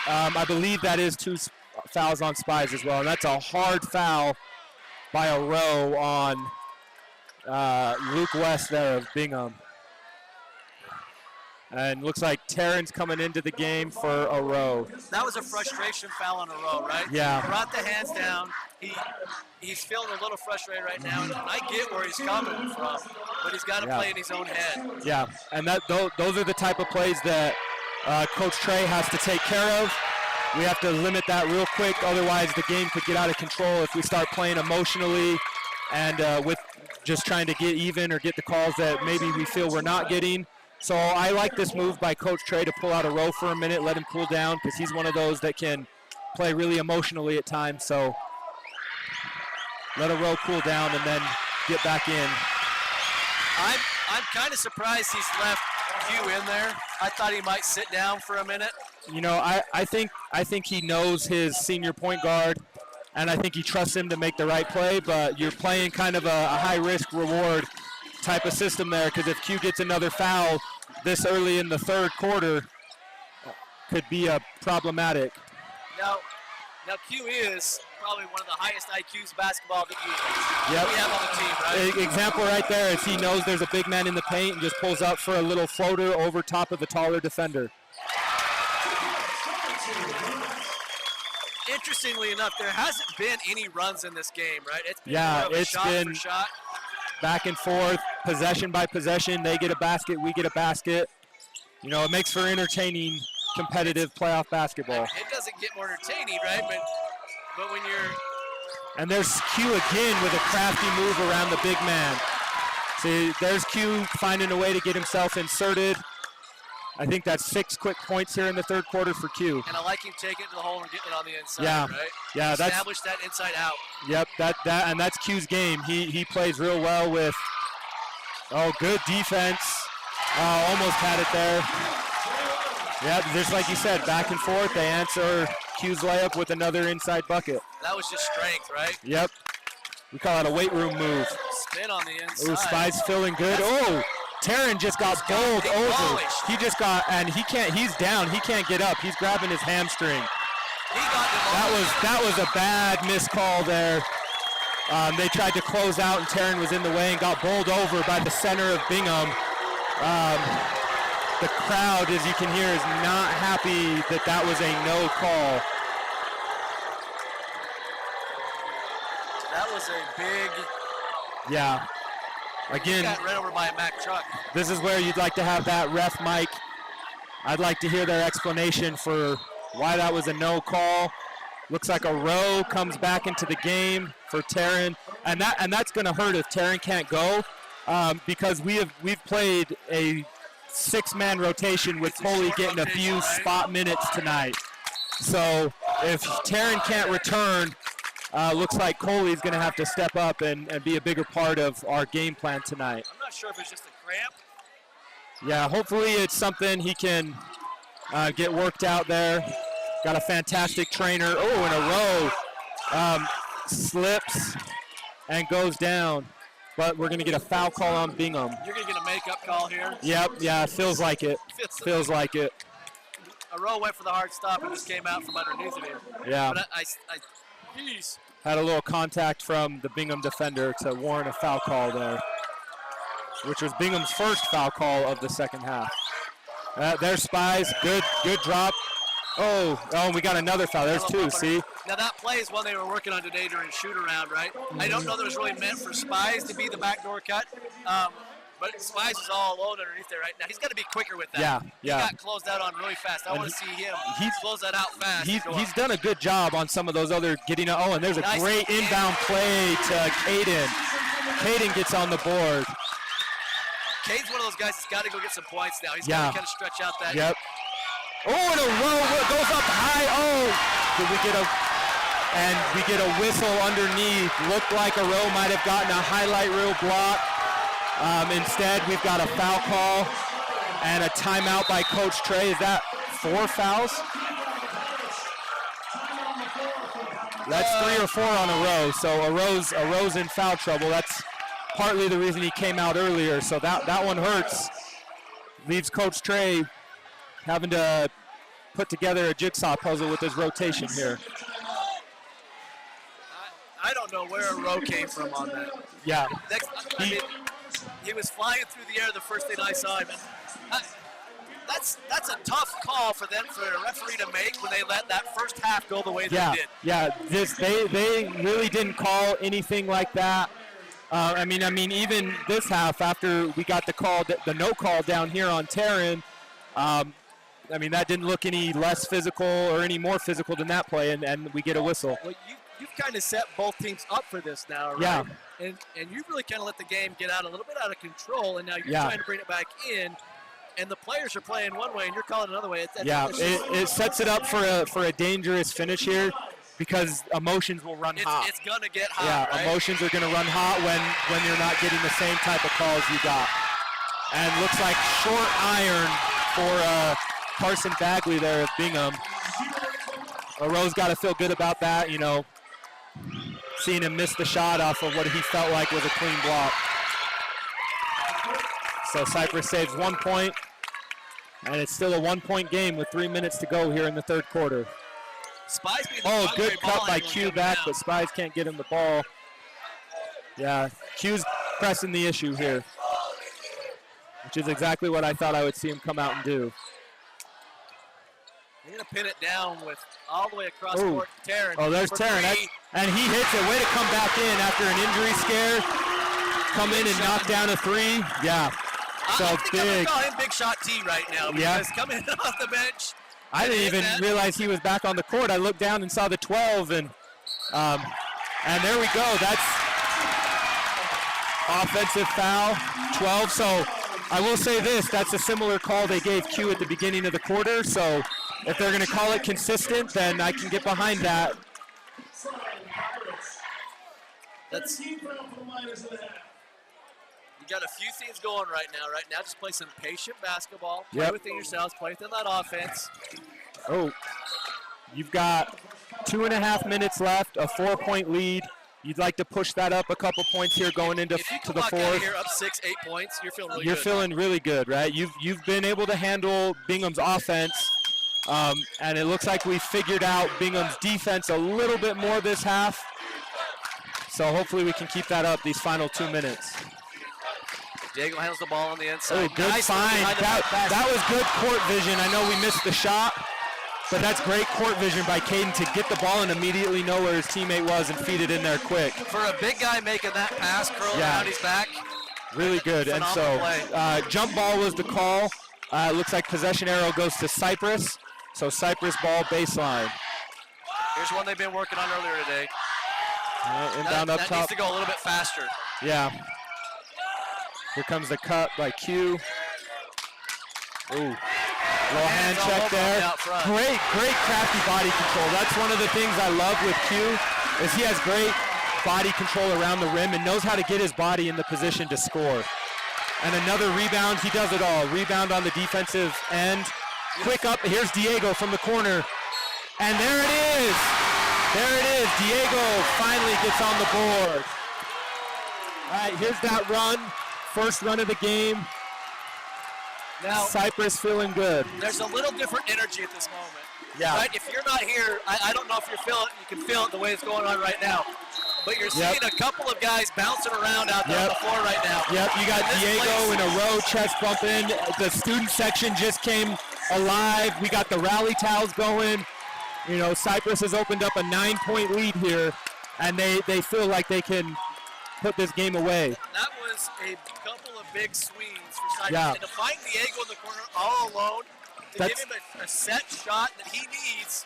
I believe that is 2 fouls on Spies as well. And that's a hard foul by a row on Luke West there of Bingham. And looks like Taryn's coming into the game for a row. That was a frustration foul in a row, right? Yeah. He brought the hands down. He's feeling a little frustrated right now, and I get where he's coming from, but he's got to play in his own head. Yeah, and those are the type of plays that Coach Trey has to take care of. We have to limit that real quick, otherwise the game could get out of control if we start playing emotionally and with just trying to get even or get the calls that maybe we feel we're not getting. So I like this move by Coach Trey to pull out a row for a minute, let him cool down, because he's one of those that can play really emotionally at times. So let a row cool down and then get back in. I'm kind of surprised he's left Q in there. I thought he might sit down for a minute. You know, I think he knows his senior point guard, and I think he trusts him to make the right play, but you're playing kind of a high-risk reward type of system there, because if Q gets another foul this early in the third quarter, could be problematic. Now Q is probably one of the highest IQs basketball that Yep. we have on the team, right? Example right there is he knows there's a big man in the paint and just pulls up for a little floater over top of the taller defender. Interestingly enough, there hasn't been any runs in this game, right? It's been Yeah, more of a it's shot been for shot. Back and forth, possession by possession. They get a basket, we get a basket. You know, it makes for entertaining, competitive playoff basketball. It doesn't get more entertaining, right? But when you're And there's Q again with a crafty move around the big man. See, there's Q finding a way to get himself inserted. I think that's 6 quick points here in the third quarter for Q. and I like him taking it to the hole and getting it on the inside, Yeah. right? Yeah, that's Establish that inside out. Yep, and that's Q's game. He plays real well with good defense. Almost had it there. Yep, just like you said, back and forth. They answer Q's layup with another inside bucket. That was just strength, right? Yep. We call it a weight room move. Spin on the inside. Ooh, Spies feeling good. Oh, Taryn just got bowled over. demolished. He just got, and he's down. He can't get up. He's grabbing his hamstring. He got demolished. That was a bad missed call there. They tried to close out, and Taryn was in the way and got bowled over by the center of Bingham. The crowd, as you can hear, is not happy that was a no call. That was a big. Yeah. He Again, got ran over by a Mack truck. this is where you'd like to have that ref mic. I'd like to hear their explanation for why that was a no call. Looks like a row comes back into the game for Taryn, and that's going to hurt if Taryn can't go, because we've played a 6-man rotation with Coley getting a few right? spot minutes tonight. So if Taryn can't return, looks like Coley's going to have to step up and be a bigger part of our game plan tonight. I'm not sure if it's just a cramp. Yeah, hopefully it's something he can get worked out there. Got a fantastic trainer. Oh, in a row. Slips and goes down. But we're going to get a foul call on Bingham. You're going to get a makeup call here. Yep, yeah, feels like it. Feels like it. A row went for the hard stop and just came out from underneath of him. Yeah. But geez. Had a little contact from the Bingham defender to warrant a foul call there, which was Bingham's first foul call of the second half. There's Spies. Good drop. Oh, we got another foul. There's 2, see? Now that play is one they were working on today during shoot around, right? I don't know that it was really meant for Spies to be the backdoor cut, but Spies is all alone underneath there right now. He's got to be quicker with that. Yeah. He got closed out on really fast. I want to see him close that out fast. He's done a good job on some of those other getting up. Oh, and there's a great inbound play to Caden. Caden gets on the board. Caden's one of those guys that's got to go get some points now. He's got to kind of stretch out that. Yep. Oh, and a row goes up high. Oh, we get a whistle underneath. Looked like a row might have gotten a highlight reel block. Instead, we've got a foul call and a timeout by Coach Trey. Is that 4 fouls? That's 3 or 4 on a row. So a row's in foul trouble. That's partly the reason he came out earlier. So that one hurts. Leaves Coach Trey having to put together a jigsaw puzzle with his rotation here. I don't know where a row came from on that. Yeah. He was flying through the air the first thing I saw him. And that's a tough call for a referee to make when they let that first half go the way they did. Yeah. They really didn't call anything like that. I mean, even this half after we got the no call down here on Taryn. That didn't look any less physical or any more physical than that play, and we get a whistle. Well, you've kind of set both teams up for this now, right? Yeah. And you've really kind of let the game get a little bit out of control, and now you're trying to bring it back in, and the players are playing one way, and you're calling another way. It sets it up for a dangerous finish here because emotions will run hot. It's going to get hot, Yeah, right? emotions are going to run hot when you're not getting the same type of calls you got. And looks like short iron for Carson Bagley there of Bingham. Rowe's got to feel good about that, seeing him miss the shot off of what he felt like was a clean block. So Cyprus saves 1 point, and it's still a 1-point game with 3 minutes to go here in the third quarter. Good cut by Q back, but Spies can't get him the ball. Yeah, Q's pressing the issue here, which is exactly what I thought I would see him come out and do. They're going to pin it down with all the way across court to Taryn. Oh, there's Taryn. And he hits it. Way to come back in after an injury scare. Come in and knock down a 3. Yeah. So I think big. I'm going to call him Big Shot T right now because coming off the bench. I didn't even realize he was back on the court. I looked down and saw the 12, and there we go. That's offensive foul, 12. So I will say this, that's a similar call they gave Q at the beginning of the quarter. So if they're going to call it consistent, then I can get behind that. You got a few things going right now. Right now, just play some patient basketball. Play within yourselves. Play within that offense. Oh, you've got 2.5 minutes left, a 4-point lead. You'd like to push that up a couple points here going into to the fourth. Out of here up 6, 8 points, you're feeling really good. You're feeling really good, right? You've been able to handle Bingham's offense, and it looks like we figured out Bingham's defense a little bit more this half. So hopefully we can keep that up these final 2 minutes. Diego handles the ball on the inside. Oh, good find. That was good court vision. I know we missed the shot, but that's great court vision by Caden to get the ball and immediately know where his teammate was and feed it in there quick. For a big guy making that pass, curling around his back. Really good. And so jump ball was the call. Looks like possession arrow goes to Cyprus. So Cyprus ball baseline. Here's one they've been working on earlier today. Inbound up that top. Needs to go a little bit faster. Yeah. Here comes the cut by Q. Ooh. Little hand check there. Great crafty body control. That's one of the things I love with Q is he has great body control around the rim and knows how to get his body in the position to score. And another rebound. He does it all. Rebound on the defensive end. Quick up. Here's Diego from the corner. And there it is. There it is. Diego finally gets on the board. All right, here's that run. First run of the game. Now, Cyprus feeling good. There's a little different energy at this moment. Yeah. Right? If you're not here, I don't know if you're feeling it. You can feel it the way it's going on right now. But you're seeing a couple of guys bouncing around out there on the floor right now. Yep, you got Diego in a row, chest bumping. The student section just came alive. We got the rally towels going. You know, Cyprus has opened up a 9-point lead here, and they feel like they can put this game away. That was a couple of big swings for Cyprus. Yeah. And to find Diego in the corner all alone, to give him a set shot that he needs,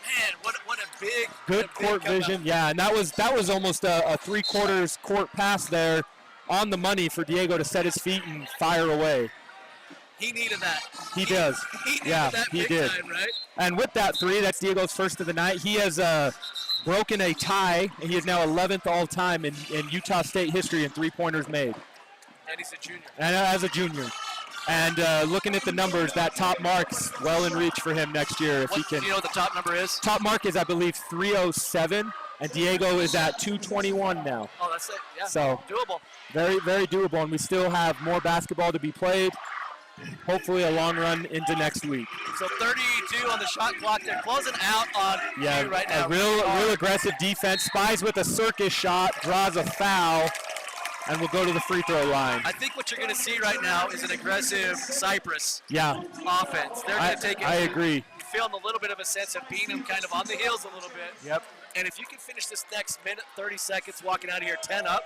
man, what a big good court vision. Yeah, and that was almost a 3/4 court pass there on the money for Diego to set his feet and fire away. He needed that. He does. He needed that he big did. time, right? And with that 3, that's Diego's first of the night. He has broken a tie. He is now 11th all-time in Utah State history in 3-pointers made. And he's a junior. And as a junior. And looking at the numbers, that top mark's well in reach for him next year if he can. Do you know what the top number is? Top mark is, I believe, 307, and Diego is at 221 now. Oh, that's it. Yeah. So doable. very, very doable, and we still have more basketball to be played. Hopefully a long run into next week. So 32 on the shot clock. They're closing out on you right now. A real aggressive defense. Spies with a circus shot, draws a foul, and we'll go to the free throw line. I think what you're going to see right now is an aggressive Cyprus offense. They're going to take it. I agree. Feeling a little bit of a sense of Bingham kind of on the heels a little bit. Yep. And if you can finish this next minute, 30 seconds, walking out of here 10 up,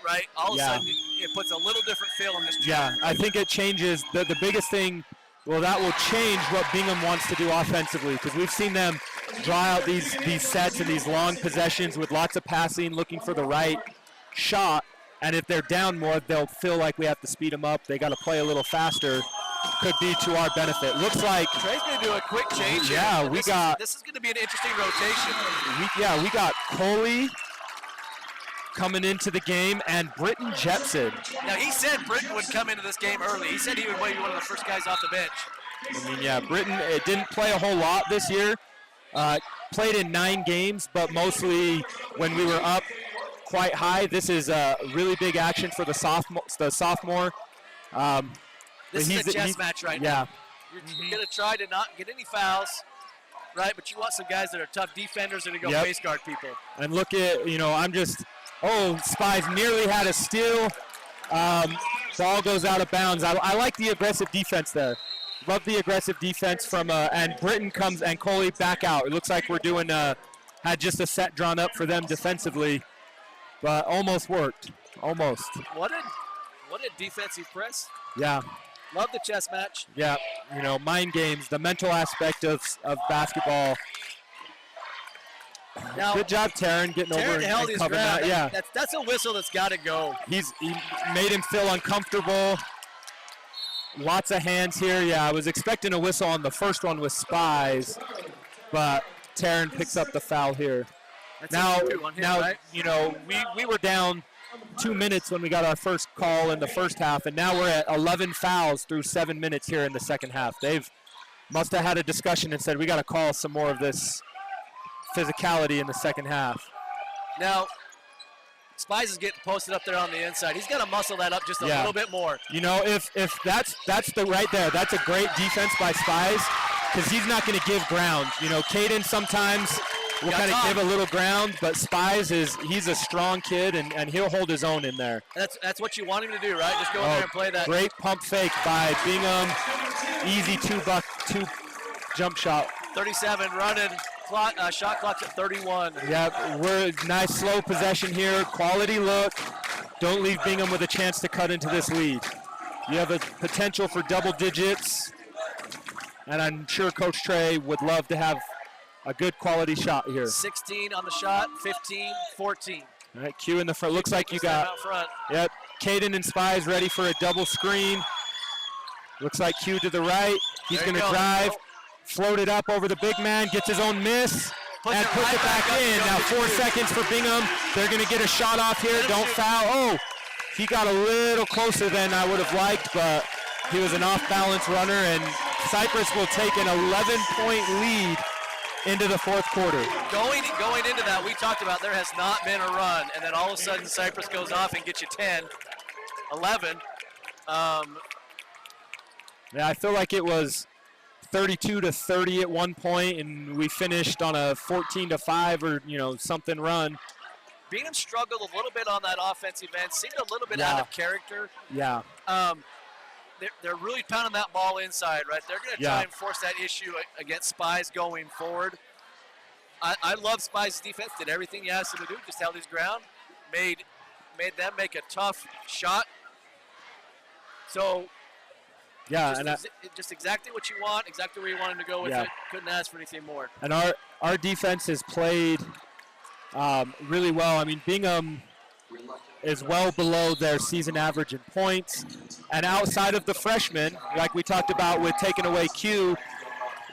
right, all of a sudden it puts a little different feel on this team. Yeah, I think it changes. The biggest thing, well, that will change what Bingham wants to do offensively, because we've seen them draw out these sets and these long possessions with lots of passing, looking for the right shot, and if they're down more, they'll feel like we have to speed them up. They got to play a little faster. Could be to our benefit. Looks like Trey's going to do a quick change here. Yeah, this is going to be an interesting rotation. We got Coley coming into the game and Britton Jepson. Now, he said Britton would come into this game early. He said he would be one of the first guys off the bench. I mean, yeah, Britton didn't play a whole lot this year. Played in 9 games, but mostly when we were up quite high. This is really big action for the sophomore. This is a chess match right now. You're going to try to not get any fouls, right? But you want some guys that are tough defenders and to go face guard people. And look at, Spies nearly had a steal. Ball goes out of bounds. I like the aggressive defense there. Love the aggressive defense from, and Britton comes and Coley back out. It looks like we're doing, had just a set drawn up for them defensively, but almost worked. Almost. What a defensive press. Yeah. Love the chess match. Yeah, mind games, the mental aspect of basketball. Now, good job, Taryn, getting over and held his covering ground. that. Yeah, that's a whistle that's got to go. He made him feel uncomfortable. Lots of hands here. Yeah, I was expecting a whistle on the first one with Spies, but Taryn picks up the foul here. That's Now, right? we were down 2 minutes when we got our first call in the first half, and now we're at 11 fouls through 7 minutes here in the second half. They've must have had a discussion and said we got to call some more of this physicality in the second half. Now, Spies is getting posted up there on the inside. He's got to muscle that up just a little bit more. If that's the right there, that's a great defense by Spies, because he's not going to give ground. Caden sometimes will kind of give a little ground, but Spies he's a strong kid, and he'll hold his own in there. That's what you want him to do, right? Just go in there and play that. Great pump fake by Bingham. Easy two jump shot. 37 running. Shot clock's at 31. Yeah, we're nice slow possession here. Quality look. Don't leave Bingham with a chance to cut into this lead. You have a potential for double digits, and I'm sure Coach Trey would love to have a good quality shot here. 16 on the shot, 15, 14. All right, Q in the front. Looks like you got. Out front. Yep, Caden and Spies ready for a double screen. Looks like Q to the right. He's going to drive. Float it up over the big man, gets his own miss, and puts it back in. Now 4 seconds for Bingham. They're going to get a shot off here. Don't foul. Oh, he got a little closer than I would have liked, but he was an off-balance runner, and Cyprus will take an 11-point lead into the fourth quarter. Going into that, we talked about there has not been a run, and then all of a sudden Cyprus goes off and gets you 10, 11. Yeah, I feel like it was 32-30 at one point, and we finished on a 14-5 or something run. Bingham struggled a little bit on that offensive end, seemed a little bit out of character. Yeah. They're really pounding that ball inside, right? They're going to try and force that issue against Spies going forward. I love Spies' defense, did everything he asked him to do, just held his ground, made them make a tough shot. So, just exactly what you want, exactly where you want him to go with it. Couldn't ask for anything more. And our defense has played really well. I mean, Bingham is well below their season average in points. And outside of the freshmen, like we talked about with taking away Q,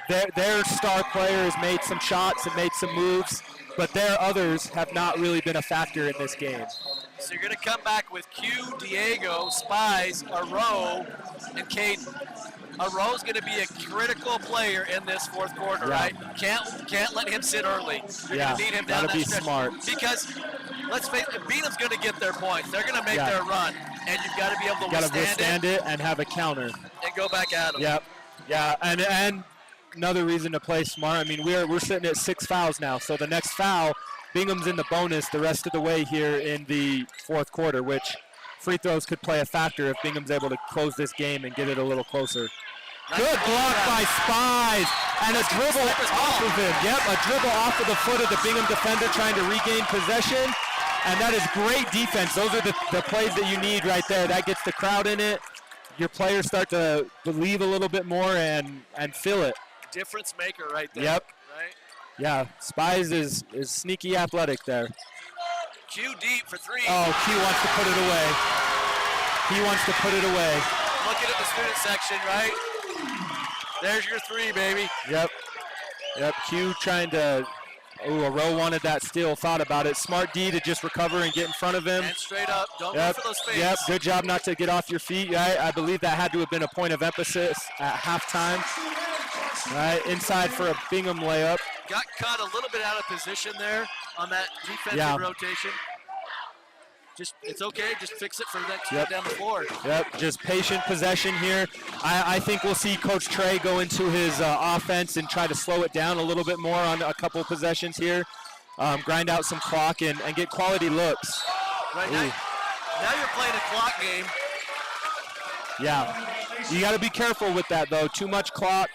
their star player has made some shots and made some moves, but their others have not really been a factor in this game. So you're going to come back with Q, Diego, Spies, Aro, and Caden. Aro's going to be a critical player in this fourth quarter, right? Can't let him sit early. You're going to need him down gotta that be stretch. smart. Because let's face it, Bingham's going to get their points. They're going to make their run, and you've got to be able to withstand it and have a counter. and go back at them. Yep. Yeah, and another reason to play smart. I mean, we're sitting at 6 fouls now, so the next foul, Bingham's in the bonus the rest of the way here in the fourth quarter, which free throws could play a factor if Bingham's able to close this game and get it a little closer. Good block by Spies, and a dribble off of him. Yep, a dribble off of the foot of the Bingham defender trying to regain possession, and that is great defense. Those are the plays that you need right there. That gets the crowd in it. Your players start to believe a little bit more and feel it. Difference maker right there. Yep. Right? Yeah, Spies is sneaky athletic there. Q deep for three. Oh, Q wants to put it away. He wants to put it away. Looking at the student section, right? There's your three, baby. Yep. Q trying to. Ooh, Aro wanted that steal. Thought about it. Smart D to just recover and get in front of him. And straight up. Don't go for those fades. Yep. Good job not to get off your feet. I believe that had to have been a point of emphasis at halftime. All right, inside for a Bingham layup. Got caught a little bit out of position there on that defensive rotation. It's okay. Just fix it for the next down the floor. Yep, just patient possession here. I think we'll see Coach Trey go into his offense and try to slow it down a little bit more on a couple possessions here. Grind out some clock and get quality looks. Right now you're playing a clock game. Yeah, you got to be careful with that though. Too much clock.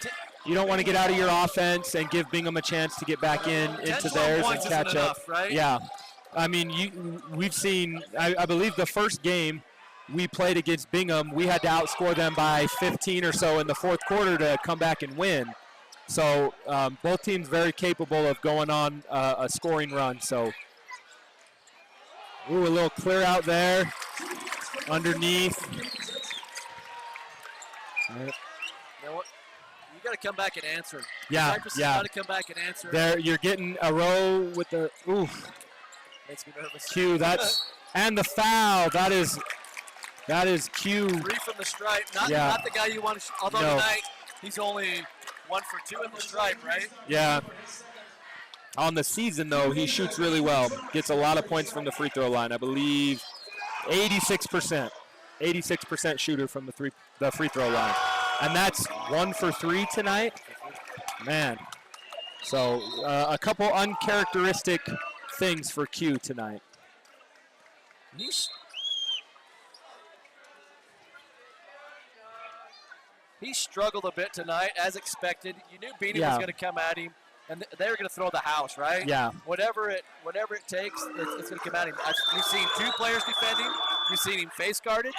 You don't want to get out of your offense and give Bingham a chance to get back into theirs and catch up. Enough, right? Yeah. I mean, we've seen, I believe the first game we played against Bingham, we had to outscore them by 15 or so in the fourth quarter to come back and win. So both teams very capable of going on a scoring run. So, ooh, a little clear out there underneath. You know what? You got to come back and answer. Yeah, Cyprus has got to come back and answer. There, you're getting a row with the, Makes me nervous. Q, and the foul. That is Q. 3 from the stripe. Not the guy you want to shoot. Although tonight he's only 1 for 2 in the stripe, right? Yeah. On the season though, he shoots really well. Gets a lot of points from the free throw line. I believe 86%. 86% shooter from the free throw line. And that's 1 for 3 tonight. Man. So a couple uncharacteristic things for Q tonight. He struggled a bit tonight, as expected. You knew Beanie was going to come at him, and they were going to throw the house, right? Yeah. Whatever it takes, it's going to come at him. You've seen 2 players defending. You've seen him face guarded.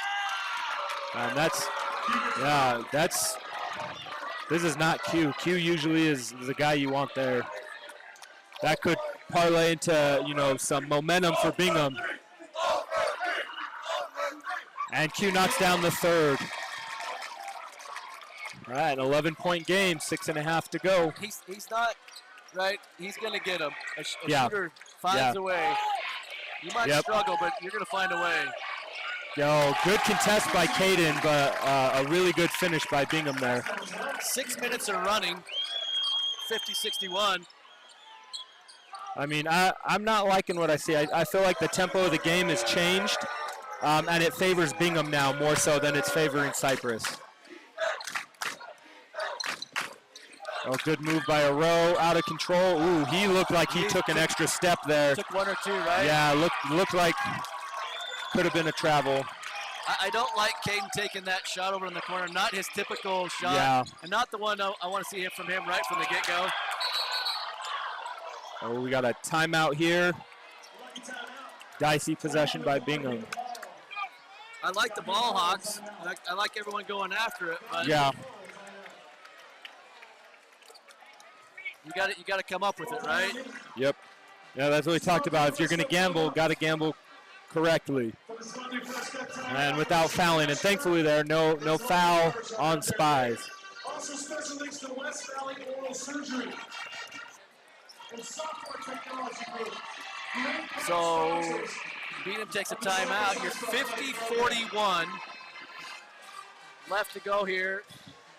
And this is not Q. Q usually is the guy you want there. That could parlay into, some momentum for Bingham. And Q knocks down the third. All right, an 11-point game, 6.5 to go. He's not, right? He's going to get him. A shooter finds a way. You might struggle, but you're going to find a way. Good contest by Caden, but a really good finish by Bingham there. 6 minutes of running, 50-61. I mean, I'm not liking what I see. I feel like the tempo of the game has changed, and it favors Bingham now more so than it's favoring Cyprus. Oh, good move by Aro, out of control. Ooh, he looked like he took an extra step there. Took 1 or 2, right? Yeah, looked like could have been a travel. I don't like Caden taking that shot over in the corner. Not his typical shot. Yeah. And not the one I want to see from him right from the get-go. Oh, we got a timeout here. Dicey possession by Bingham. I like the ball hawks. I like everyone going after it. But yeah. You got to come up with it, right? Yep. Yeah, that's what we talked about. If you're going to gamble, got to gamble correctly and without fouling. And thankfully, there no foul on Spies. Also, special thanks to West Valley Oral Surgery and Software Technology Group. So Bingham takes a timeout. You're 50-41 left to go here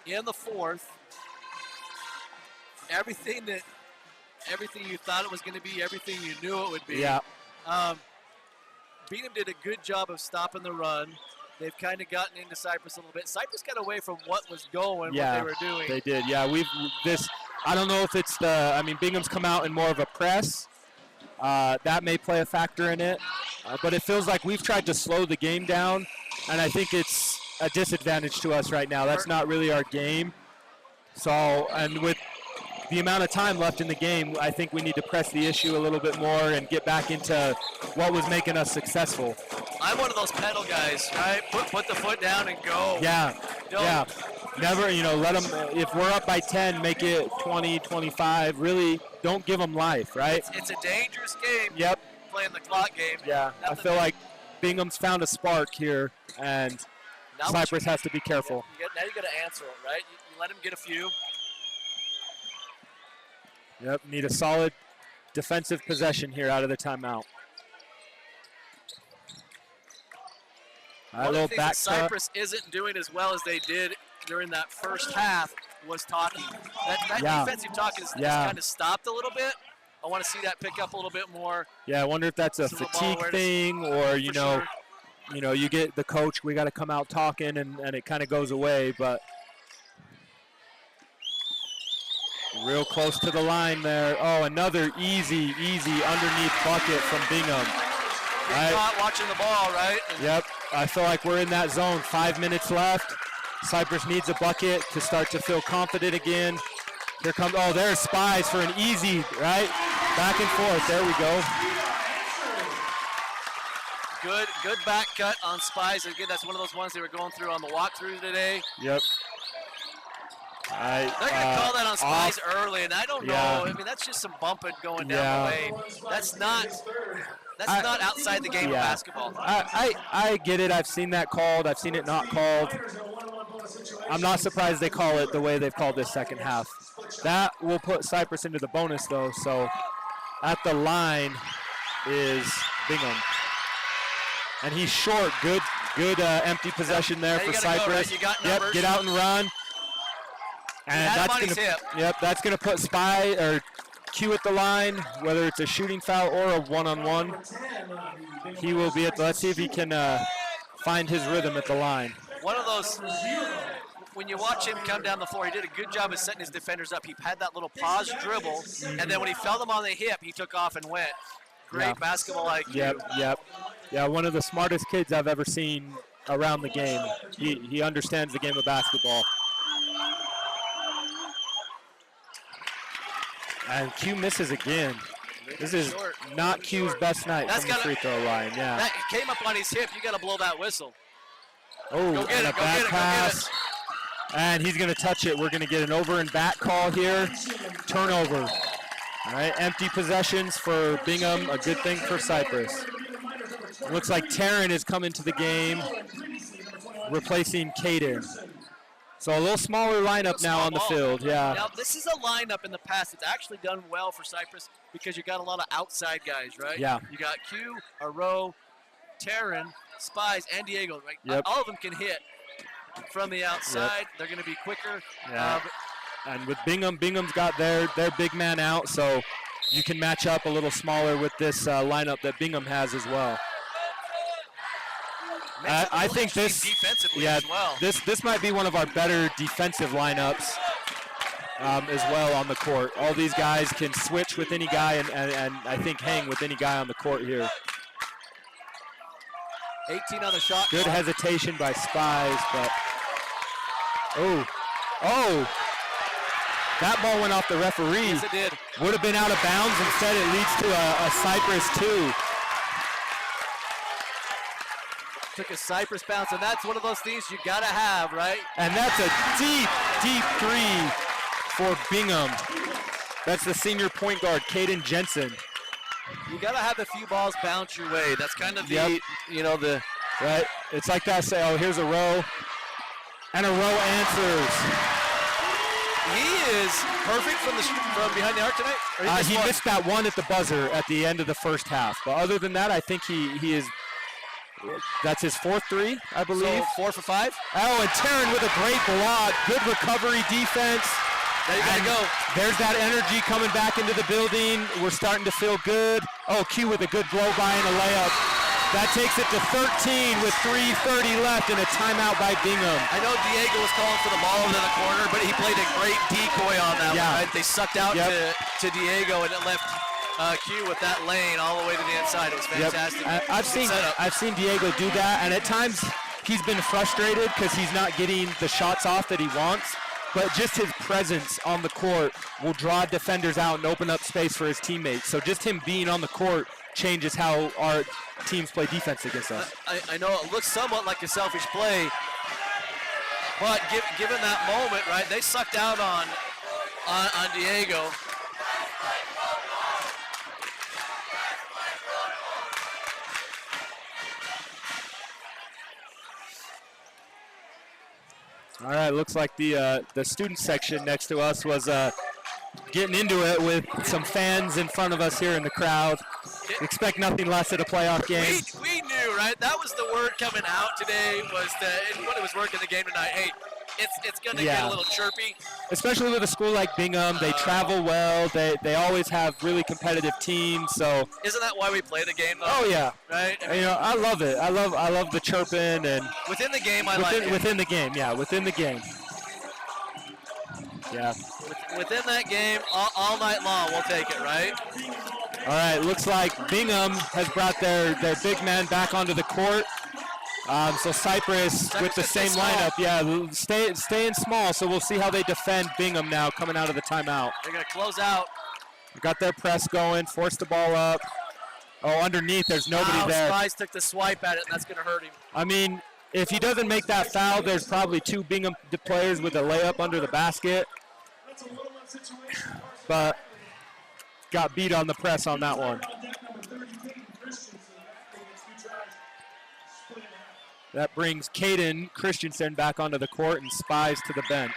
in the fourth. Everything you thought it was going to be, everything you knew it would be. Yeah. Bingham did a good job of stopping the run. They've kind of gotten into Cyprus a little bit. Cyprus got away from what was going, what they were doing. They did. Yeah, I don't know if it's Bingham's come out in more of a press. That may play a factor in it. But it feels like we've tried to slow the game down, and I think it's a disadvantage to us right now. That's not really our game. So, and with the amount of time left in the game, I think we need to press the issue a little bit more and get back into what was making us successful. I'm one of those pedal guys, right? Put the foot down and go. Yeah, yeah. Never, let them, if we're up by 10, make it 20, 25. Really, don't give them life, right? It's a dangerous game. Yep. Playing the clock game. Yeah, I feel like Bingham's found a spark here, and Cyprus has to be careful. Now you got to answer it, right? You let him get a few. Yep, need a solid defensive possession here out of the timeout. One of the things that Cyprus isn't doing as well as they did during that first half was talking. That defensive talking has kind of stopped a little bit. I want to see that pick up a little bit more. Yeah, I wonder if that's a fatigue thing or, you get the coach, we got to come out talking, and it kind of goes away. But real close to the line there. Oh, another easy underneath bucket from Bingham. Right. Watching the ball, right? Yep. I feel like we're in that zone. 5 minutes left. Cyprus needs a bucket to start to feel confident again. Here comes, there's Spies for an easy, right? Back and forth. There we go. Good back cut on Spies. Again, that's one of those ones they were going through on the walkthrough today. Yep. They're going to call that on Spies early, and I don't know. I mean, that's just some bumping going down the lane. That's not outside the game of basketball. I get it. I've seen that called. I've seen it not called. I'm not surprised they call it the way they've called this second half. That will put Cyprus into the bonus, though. So at the line is Bingham. And he's short. Good empty possession there for Cyprus. Go, right? You got numbers. Yep, get out and run. And that's gonna put Spy or Q at the line, whether it's a shooting foul or a one-on-one. He will be at let's see if he can find his rhythm at the line. One of those, when you watch him come down the floor, he did a good job of setting his defenders up. He had that little pause dribble, and then when he felt them on the hip, he took off and went. Great basketball IQ. Yep. Yeah, one of the smartest kids I've ever seen around the game. He understands the game of basketball. And Q misses again. This is not Q's best night from the free throw line. Yeah. That came up on his hip. You got to blow that whistle. Oh, and a back pass. And he's going to touch it. We're going to get an over and back call here. Turnover. All right, empty possessions for Bingham. A good thing for Cyprus. Looks like Taryn has come into the game, replacing Caden. So a little smaller lineup now on the field, yeah. Now, this is a lineup in the past that's actually done well for Cyprus because you got a lot of outside guys, right? Yeah. You got Q, Aro, Taryn, Spies, and Diego, right? Yep. All of them can hit from the outside. Yep. They're going to be quicker. Yeah. And with Bingham's got their big man out, so you can match up a little smaller with this lineup that Bingham has as well. I think this, this might be one of our better defensive lineups as well on the court. All these guys can switch with any guy and I think hang with any guy on the court here. 18 on the shot. Good hesitation by Spies, but that ball went off the referee. Yes, it did. Would have been out of bounds. Instead, it leads to a Cyprus 2. Took a Cyprus bounce, and that's one of those things you got to have, right? And that's a deep, deep three for Bingham. That's the senior point guard, Caden Jensen. You got to have a few balls bounce your way. That's kind of the, right? It's like that, say, here's a row. And a row answers. he is perfect from behind the arc tonight. Or He one? missed that one at the buzzer at the end of the first half. But other than that, I think he is. That's his fourth three, I believe. So 4 for 5. Oh, and Taryn with a great block. Good recovery defense. There you gotta go. There's that energy coming back into the building. We're starting to feel good. Oh, Q with a good blow by and a layup. That takes it to 13 with 3:30 left and a timeout by Bingham. I know Diego was calling for the ball in the corner, but he played a great decoy on that one. Right? They sucked out to Diego, and it left Q with that lane all the way to the inside. It was fantastic. I've seen Diego do that, and at times he's been frustrated because he's not getting the shots off that he wants. But just his presence on the court will draw defenders out and open up space for his teammates. So just him being on the court changes how our teams play defense against us. I know it looks somewhat like a selfish play, but given that moment, right, they sucked out on Diego. All right, looks like the student section next to us was getting into it with some fans in front of us here in the crowd. Expect nothing less at a playoff game. We knew, right? That was the word coming out today, was that when it was working the game tonight. Hey, it's going to get a little chirpy. Especially with a school like Bingham, they travel well. They always have really competitive teams. So isn't that why we play the game, though? Oh yeah, right. I mean, I love it. I love the chirping and within the game. Within the game, yeah, within the game. Yeah. Within that game, all night long, we'll take it, right? All right, looks like Bingham has brought their big man back onto the court. So Cyprus with the same lineup, staying small. So we'll see how they defend Bingham now coming out of the timeout. They're gonna close out. Got their press going, forced the ball up. Oh, underneath, there's nobody there. Spies took the swipe at it, and that's gonna hurt him. I mean, if he doesn't make that foul, there's probably two Bingham players with a layup under the basket. But got beat on the press on that one. That brings Caden Christensen back onto the court and Spies to the bench.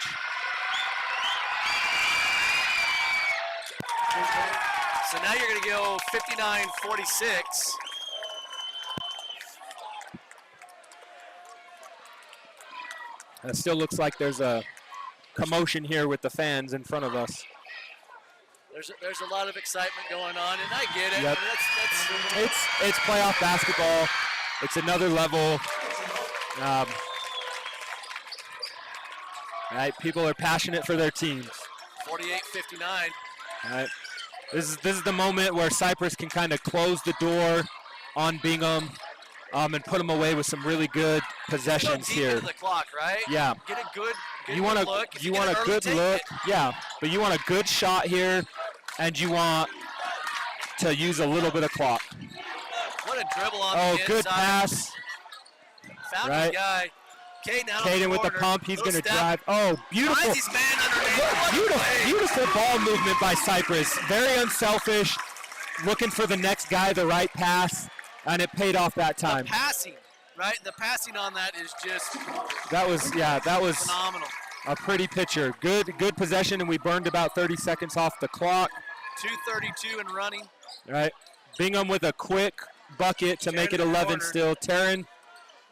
So now you're going to go 59-46. It still looks like there's a commotion here with the fans in front of us. There's a lot of excitement going on, and I get it. Yep. It's playoff basketball. It's another level. Right, people are passionate for their teams. 48-59. Right. This is the moment where Cyprus can kind of close the door on Bingham and put them away with some really good possessions here. Into the clock, right? Yeah. Get a good you want look. You want a good look. Yeah, but you want a good shot here, and you want to use a little bit of clock. What a dribble on the inside. Good pass. Found his guy. Caden with the pump. He's going to drive. Oh, beautiful. His man underneath. Beautiful ball movement by Cyprus. Very unselfish. Looking for the next guy, the right pass, and it paid off that time. The passing, right? The passing on that is just. That was phenomenal. A pretty picture. Good possession, and we burned about 30 seconds off the clock. 2:32 and running. All right. Bingham with a quick bucket to make it 11 still. Taryn.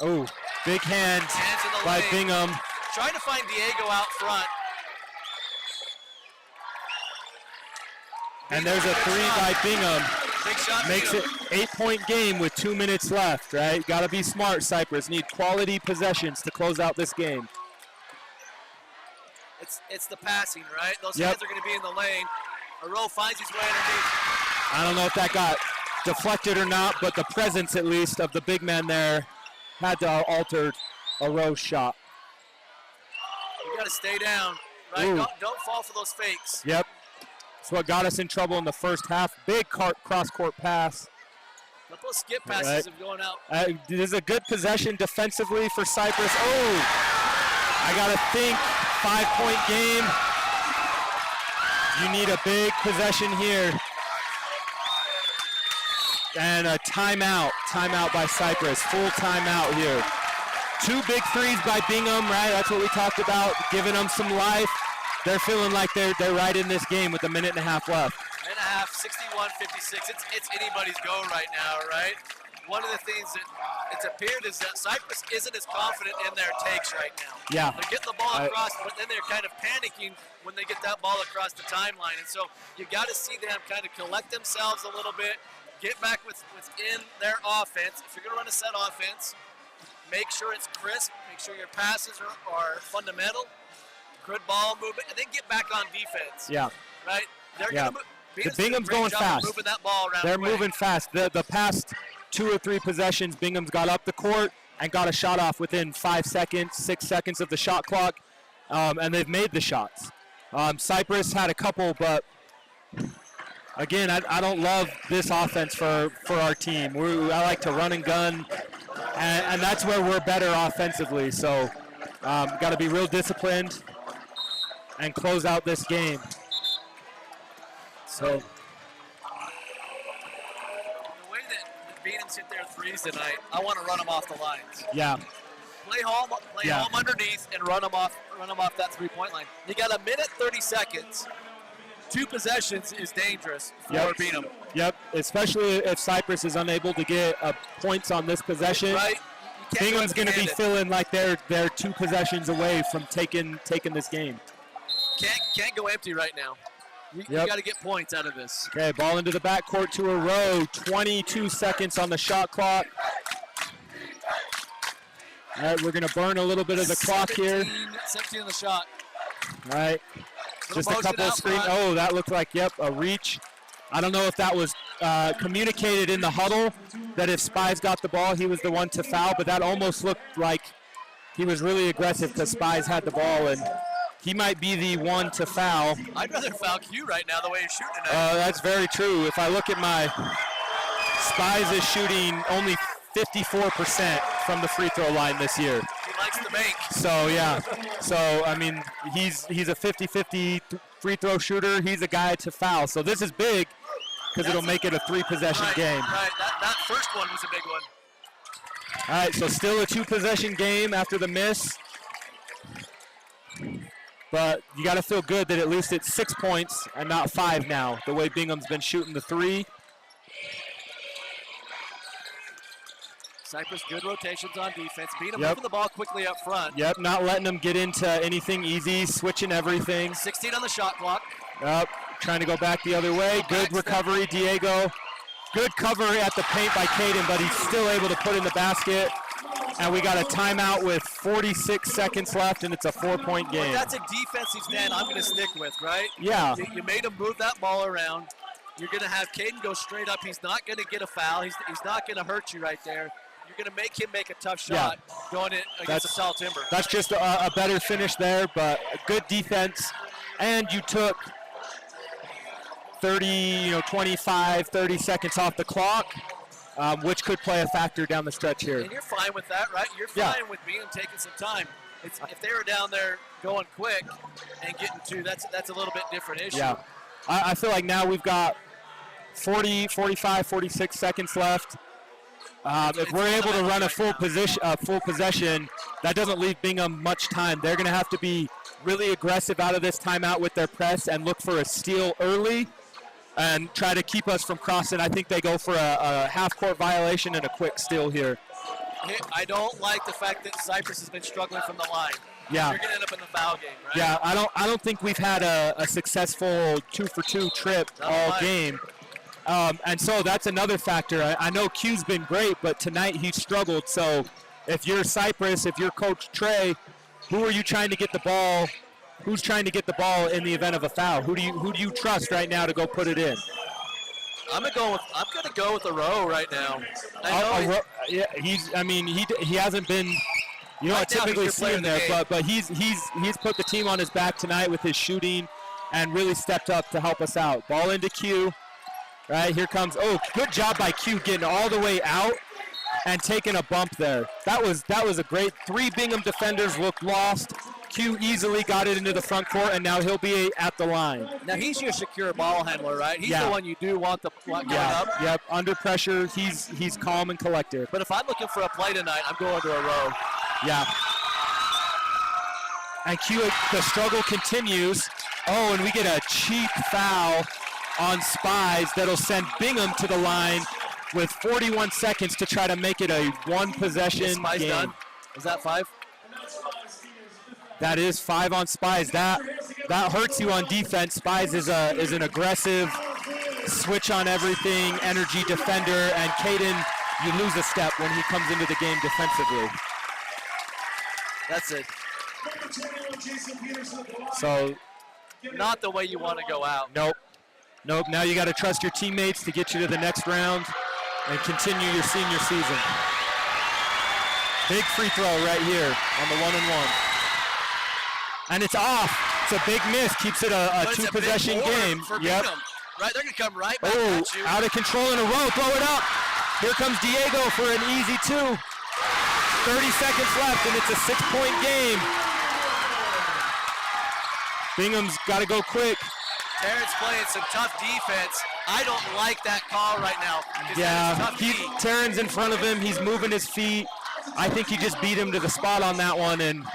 Oh, big hands by Bingham. Trying to find Diego out front. And there's a three by Bingham. Big shot. Makes it 8-point game with 2 minutes left, right? Got to be smart, Cyprus. Need quality possessions to close out this game. It's the passing, right? Those hands are going to be in the lane. Aro finds his way underneath. I don't know if that got deflected or not, but the presence, at least, of the big man there had to alter Aro's shot. You got to stay down, right? Don't fall for those fakes. Yep. That's what got us in trouble in the first half. Big cross-court pass. A couple of skip passes have gone out. This is a good possession defensively for Cyprus. Oh, I got to think 5-point game. You need a big possession here. And a timeout by Cyprus, full timeout here. 2 big threes by Bingham, right? That's what we talked about, giving them some life. they're feeling like they're right in this game with a minute and a half left. Minute and a half, 61-56. It's anybody's go right now, right? One of the things that it's appeared is that Cyprus isn't as confident in their takes right now. Yeah. They're getting the ball across, but then they're kind of panicking when they get that ball across the timeline. And so you got to see them kind of collect themselves a little bit, get back with what's in their offense. If you're going to run a set offense, make sure it's crisp, make sure your passes are fundamental, good ball movement, and then get back on defense. Yeah. Right? They're Yeah. going to Bingham's going fast. moving that ball around. They're moving fast. The past 2 or 3 possessions, Bingham's got up the court and got a shot off within 5 seconds, 6 seconds of the shot clock, and they've made the shots. Cyprus had a couple, but again, I don't love this offense for our team. I like to run and gun, and that's where we're better offensively. So got to be real disciplined and close out this game. So. Bingham's hit their threes tonight. I want to run them off the lines. Yeah. Play home underneath and run them off that 3-point line. You got a minute 30 seconds. 2 possessions is dangerous for Bingham. Yep. Especially if Cyprus is unable to get points on this possession. Right. Bingham's going to be feeling like they're 2 possessions away from taking this game. Can't go empty right now. You got to get points out of this. Okay, ball into the backcourt to a row. 22 seconds on the shot clock. All right, we're going to burn a little bit of the clock here. 17 on the shot. All right, just a couple of screens. Oh, that looked like, a reach. I don't know if that was communicated in the huddle, that if Spies got the ball, he was the one to foul, but that almost looked like he was really aggressive because Spies had the ball, and he might be the one to foul. I'd rather foul Q right now the way he's shooting tonight. That's very true. If I look at my Spies is shooting only 54% from the free throw line this year. He likes to make. So, yeah. So, I mean, he's a 50-50 free throw shooter. He's a guy to foul. So this is big because it'll make it a 3-possession game. Right. That first one was a big one. All right, so still a 2-possession game after the miss. But you got to feel good that at least it's 6 points and not 5 now, the way Bingham's been shooting the 3. Cyprus, good rotations on defense. Bingham moving the ball quickly up front. Yep, not letting them get into anything easy, switching everything. 16 on the shot clock. Yep, trying to go back the other way. Good recovery, Diego. Good cover at the paint by Caden, but he's still able to put in the basket. And we got a timeout with 46 seconds left, and it's a 4-point game. Well, that's a defensive stand I'm going to stick with, right? Yeah. You made him move that ball around. You're going to have Caden go straight up. He's not going to get a foul. He's not going to hurt you right there. You're going to make him make a tough shot going in against a tall timber. That's just a better finish there, but a good defense. And you took 25, 30 seconds off the clock, which could play a factor down the stretch here. And you're fine with that, right? You're fine with Bingham taking some time. If they were down there going quick and getting 2, that's a little bit different issue. Yeah. I feel like now we've got 40, 45, 46 seconds left. If we're able to run a full possession, that doesn't leave Bingham much time. They're going to have to be really aggressive out of this timeout with their press and look for a steal early and try to keep us from crossing. I think they go for a half-court violation and a quick steal here. I don't like the fact that Cyprus has been struggling from the line. Yeah. You're going to end up in the foul game, right? Yeah, I don't think we've had a successful 2-for-2 trip all game. And so that's another factor. I know Q's been great, but tonight he struggled. So if you're Cyprus, if you're Coach Trey, who are you trying to get the ball? Who's trying to get the ball in the event of a foul? Who do you trust right now to go put it in? I'm gonna go with the row right now. He hasn't been. I typically see him there, but he's put the team on his back tonight with his shooting, and really stepped up to help us out. Ball into Q. Right, here comes, good job by Q getting all the way out and taking a bump there. That was a great, 3 Bingham defenders looked lost. Q easily got it into the front court, and now he'll be at the line. Now he's your secure ball handler, right? He's the one you do want the going up. Yep, under pressure, he's calm and collected. But if I'm looking for a play tonight, I'm going to a row. Yeah. And the struggle continues. Oh, and we get a cheap foul on Spies that'll send Bingham to the line with 41 seconds to try to make it a one-possession Spies game. done? Is that 5? That is 5 on Spies. That hurts you on defense. Spies is an aggressive, switch on everything, energy defender, and Caden, you lose a step when he comes into the game defensively. That's it. So, Not the way you want to go out. nope. Now you got to trust your teammates to get you to the next round and continue your senior season. Big free throw right here on the 1-and-1. And it's off. It's a big miss. Keeps it a But it's a two-possession big board game. For Yep. Bingham, right? They're going to come right back Oh, at you. out of control in a row. Throw it up. Here comes Diego for an easy 2. 30 seconds left, and it's a 6-point game. Bingham's got to go quick. Terrence playing some tough defense. I don't like that call right now. 'Cause that is Yeah, tough D. Taryn's in front of him. He's moving his feet. I think he just beat him to the spot on that one, and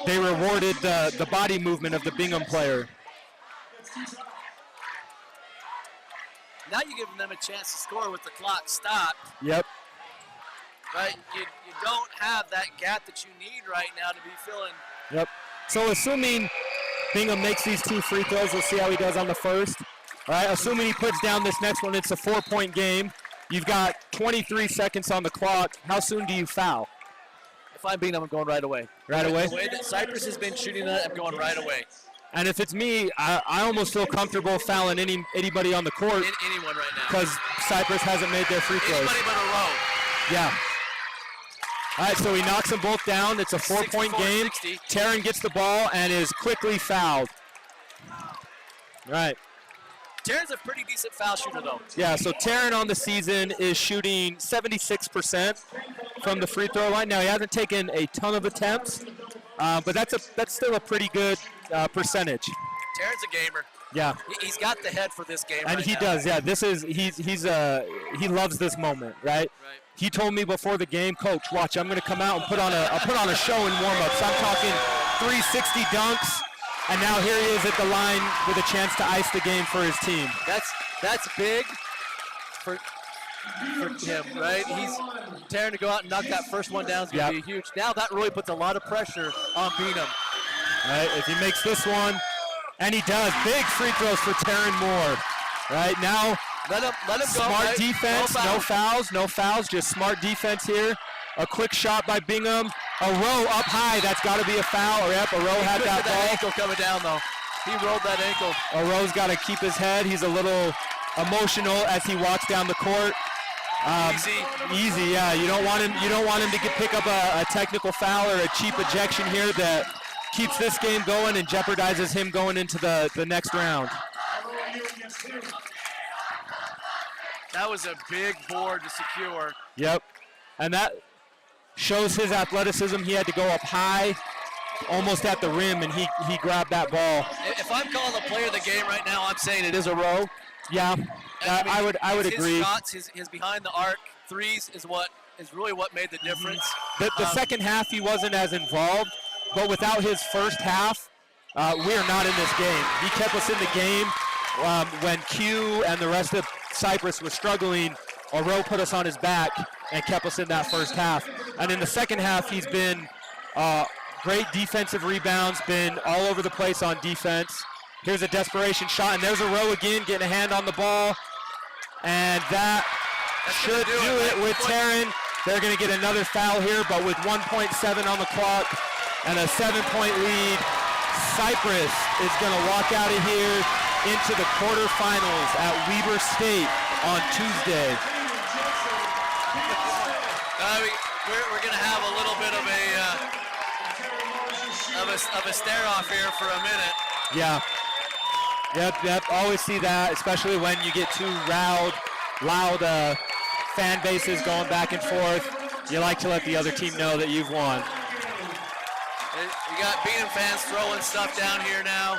they rewarded the body movement of the Bingham player. Now you're giving them a chance to score with the clock stopped. Yep. Right? You don't have that gap that you need right now to be filling. Yep. So assuming Bingham makes these 2 free throws, we'll see how he does on the first. All right, assuming he puts down this next one, it's a 4-point game. You've got 23 seconds on the clock. How soon do you foul? If I'm Bingham, I'm going right away. Right away? The way that Cyprus has been shooting that, I'm going right away. And if it's me, I almost feel comfortable fouling anybody on the court Anyone right now. because Cyprus hasn't made their free throws. Anybody but a row. Yeah. All right, so he knocks them both down. It's a 4-point game. 64-60. Taryn gets the ball and is quickly fouled. All right. Terrence a pretty decent foul shooter, though. Yeah, so Taryn on the season is shooting 76% from the free throw line. Now, he hasn't taken a ton of attempts, but that's still a pretty good percentage. Terrence a gamer. Yeah, He's got the head for this game and right he now. does. Yeah, he loves this moment, right? Right. He told me before the game, Coach, watch, I'm going to come out and put on a show in warm-ups. I'm talking 360 dunks, and now here he is at the line with a chance to ice the game for his team. That's big for him, right? He's tearing to go out and knock that first one down is going to Yep. be huge. Now that really puts a lot of pressure on Bingham. Right, if he makes this one, and he does, big free throws for Taryn Moore. Right now, Let him go. smart right? defense, no fouls, just smart defense here. A quick shot by Bingham. A row up high, that's got to be a foul. Yep, a row had Look that at that ball. ankle coming down, though. He rolled that ankle. A row's got to keep his head. He's a little emotional as he walks down the court. Easy, yeah. You don't want him to pick up a technical foul or a cheap ejection here that keeps this game going and jeopardizes him going into the next round. That was a big board to secure. Yep. And that shows his athleticism. He had to go up high, almost at the rim, and he grabbed that ball. If I'm calling the player of the game right now, I'm saying it is a row. Yeah, I would His agree. shots, his behind the arc threes is really what made the difference. The second half he wasn't as involved, but without his first half, we are not in this game. He kept us in the game when Q and the rest of Cyprus was struggling. Oro put us on his back and kept us in that first half. And in the second half, he's been great defensive rebounds, been all over the place on defense. Here's a desperation shot, and there's Oro again getting a hand on the ball. And that should do it with Taryn. They're going to get another foul here, but with 1.7 on the clock and a 7-point lead, Cyprus is going to walk out of here into the quarterfinals at Weber State on Tuesday. We're going to have a little bit of a stare off here for a minute. Yeah. Yep. Always see that, especially when you get two loud fan bases going back and forth. You like to let the other team know that you've won. You got Bingham fans throwing stuff down here now.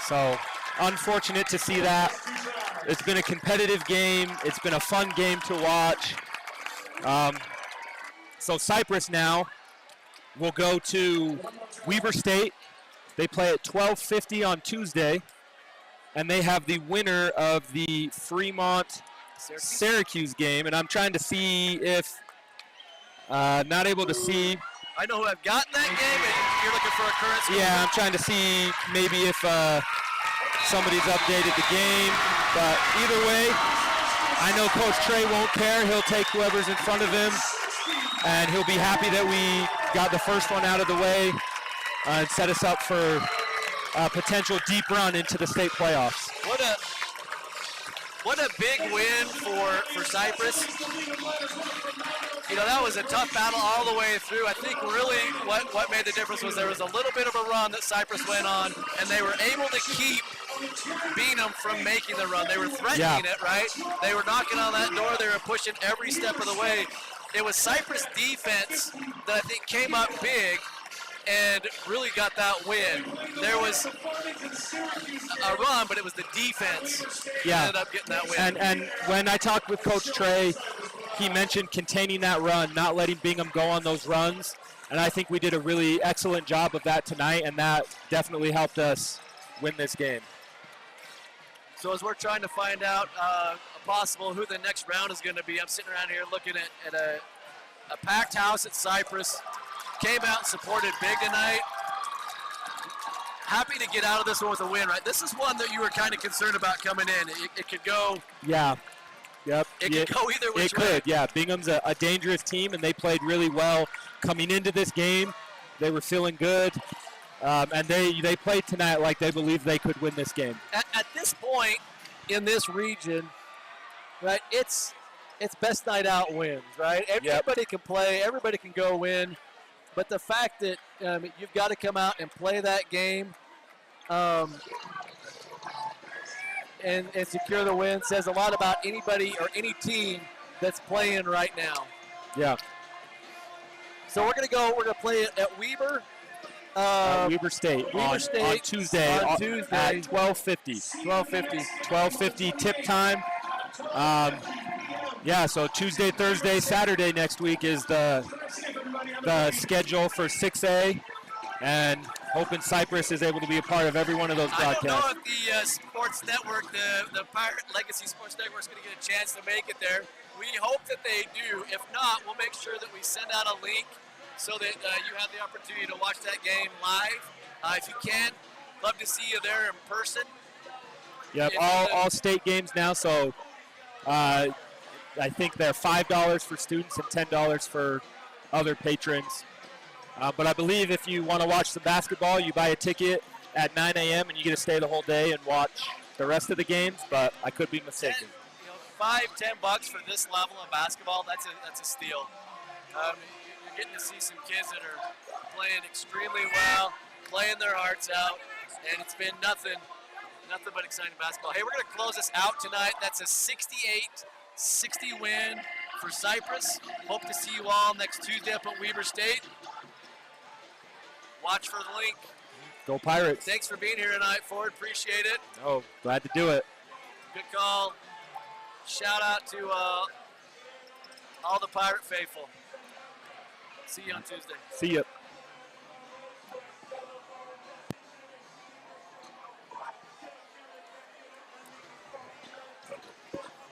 So unfortunate to see that. It's been a competitive game. It's been a fun game to watch. So Cyprus now will go to Weber State. They play at 12:50 on Tuesday, and they have the winner of the Fremont-Syracuse game. And I'm trying to see if, not able to see. I know who I've gotten that game, and you're looking for a current score. Yeah, I'm trying to see maybe if somebody's updated the game. But either way, I know Coach Trey won't care. He'll take whoever's in front of him, and he'll be happy that we got the first one out of the way and set us up for a potential deep run into the state playoffs. What a big win for Cyprus. You know, that was a tough battle all the way through. I think really what made the difference was there was a little bit of a run that Cyprus went on, and they were able to keep Bingham from making the run. They were threatening it, right? They were knocking on that door. They were pushing every step of the way. It was Cyprus defense that I think came up big and really got that win. There was a run, but it was the defense that ended up getting that win. And when I talked with Coach Trey, he mentioned containing that run, not letting Bingham go on those runs. And I think we did a really excellent job of that tonight, and that definitely helped us win this game. So as we're trying to find out possible who the next round is going to be, I'm sitting around here looking at a packed house at Cyprus. Came out and supported big tonight. Happy to get out of this one with a win, right? This is one that you were kind of concerned about coming in. It could go. Yeah. Yep. It could go either which way. It could, yeah. Bingham's a dangerous team, and they played really well coming into this game. They were feeling good, and they played tonight like they believed they could win this game. At this point in this region, right, it's best night out wins, right? Everybody can play. Everybody can go win. But the fact that you've got to come out and play that game and secure the win says a lot about anybody or any team that's playing right now. Yeah. So we're going to play it at Weber. Weber State on Tuesday at 12:50. 12:50 tip time. Yeah, so Tuesday, Thursday, Saturday next week is the schedule for 6A, and hoping Cyprus is able to be a part of every one of those broadcasts. I don't know if the sports network, the Pirate Legacy Sports Network, is going to get a chance to make it there. We hope that they do. If not, we'll make sure that we send out a link so that you have the opportunity to watch that game live. If you can, love to see you there in person. Yep, all state games now, so I think they're $5 for students and $10 for other patrons. But I believe if you want to watch the basketball, you buy a ticket at 9 a.m. and you get to stay the whole day and watch the rest of the games, but I could be mistaken. $5-10 for this level of basketball, that's a steal. You're getting to see some kids that are playing extremely well, playing their hearts out, and it's been nothing but exciting basketball. Hey, we're going to close this out tonight. That's a 68-60 win for Cyprus. Hope to see you all next Tuesday up at Weber State. Watch for the link. Go Pirates. Thanks for being here tonight, Ford. Appreciate it. Oh, glad to do it. Good call. Shout out to all the Pirate faithful. See you on Tuesday. See ya.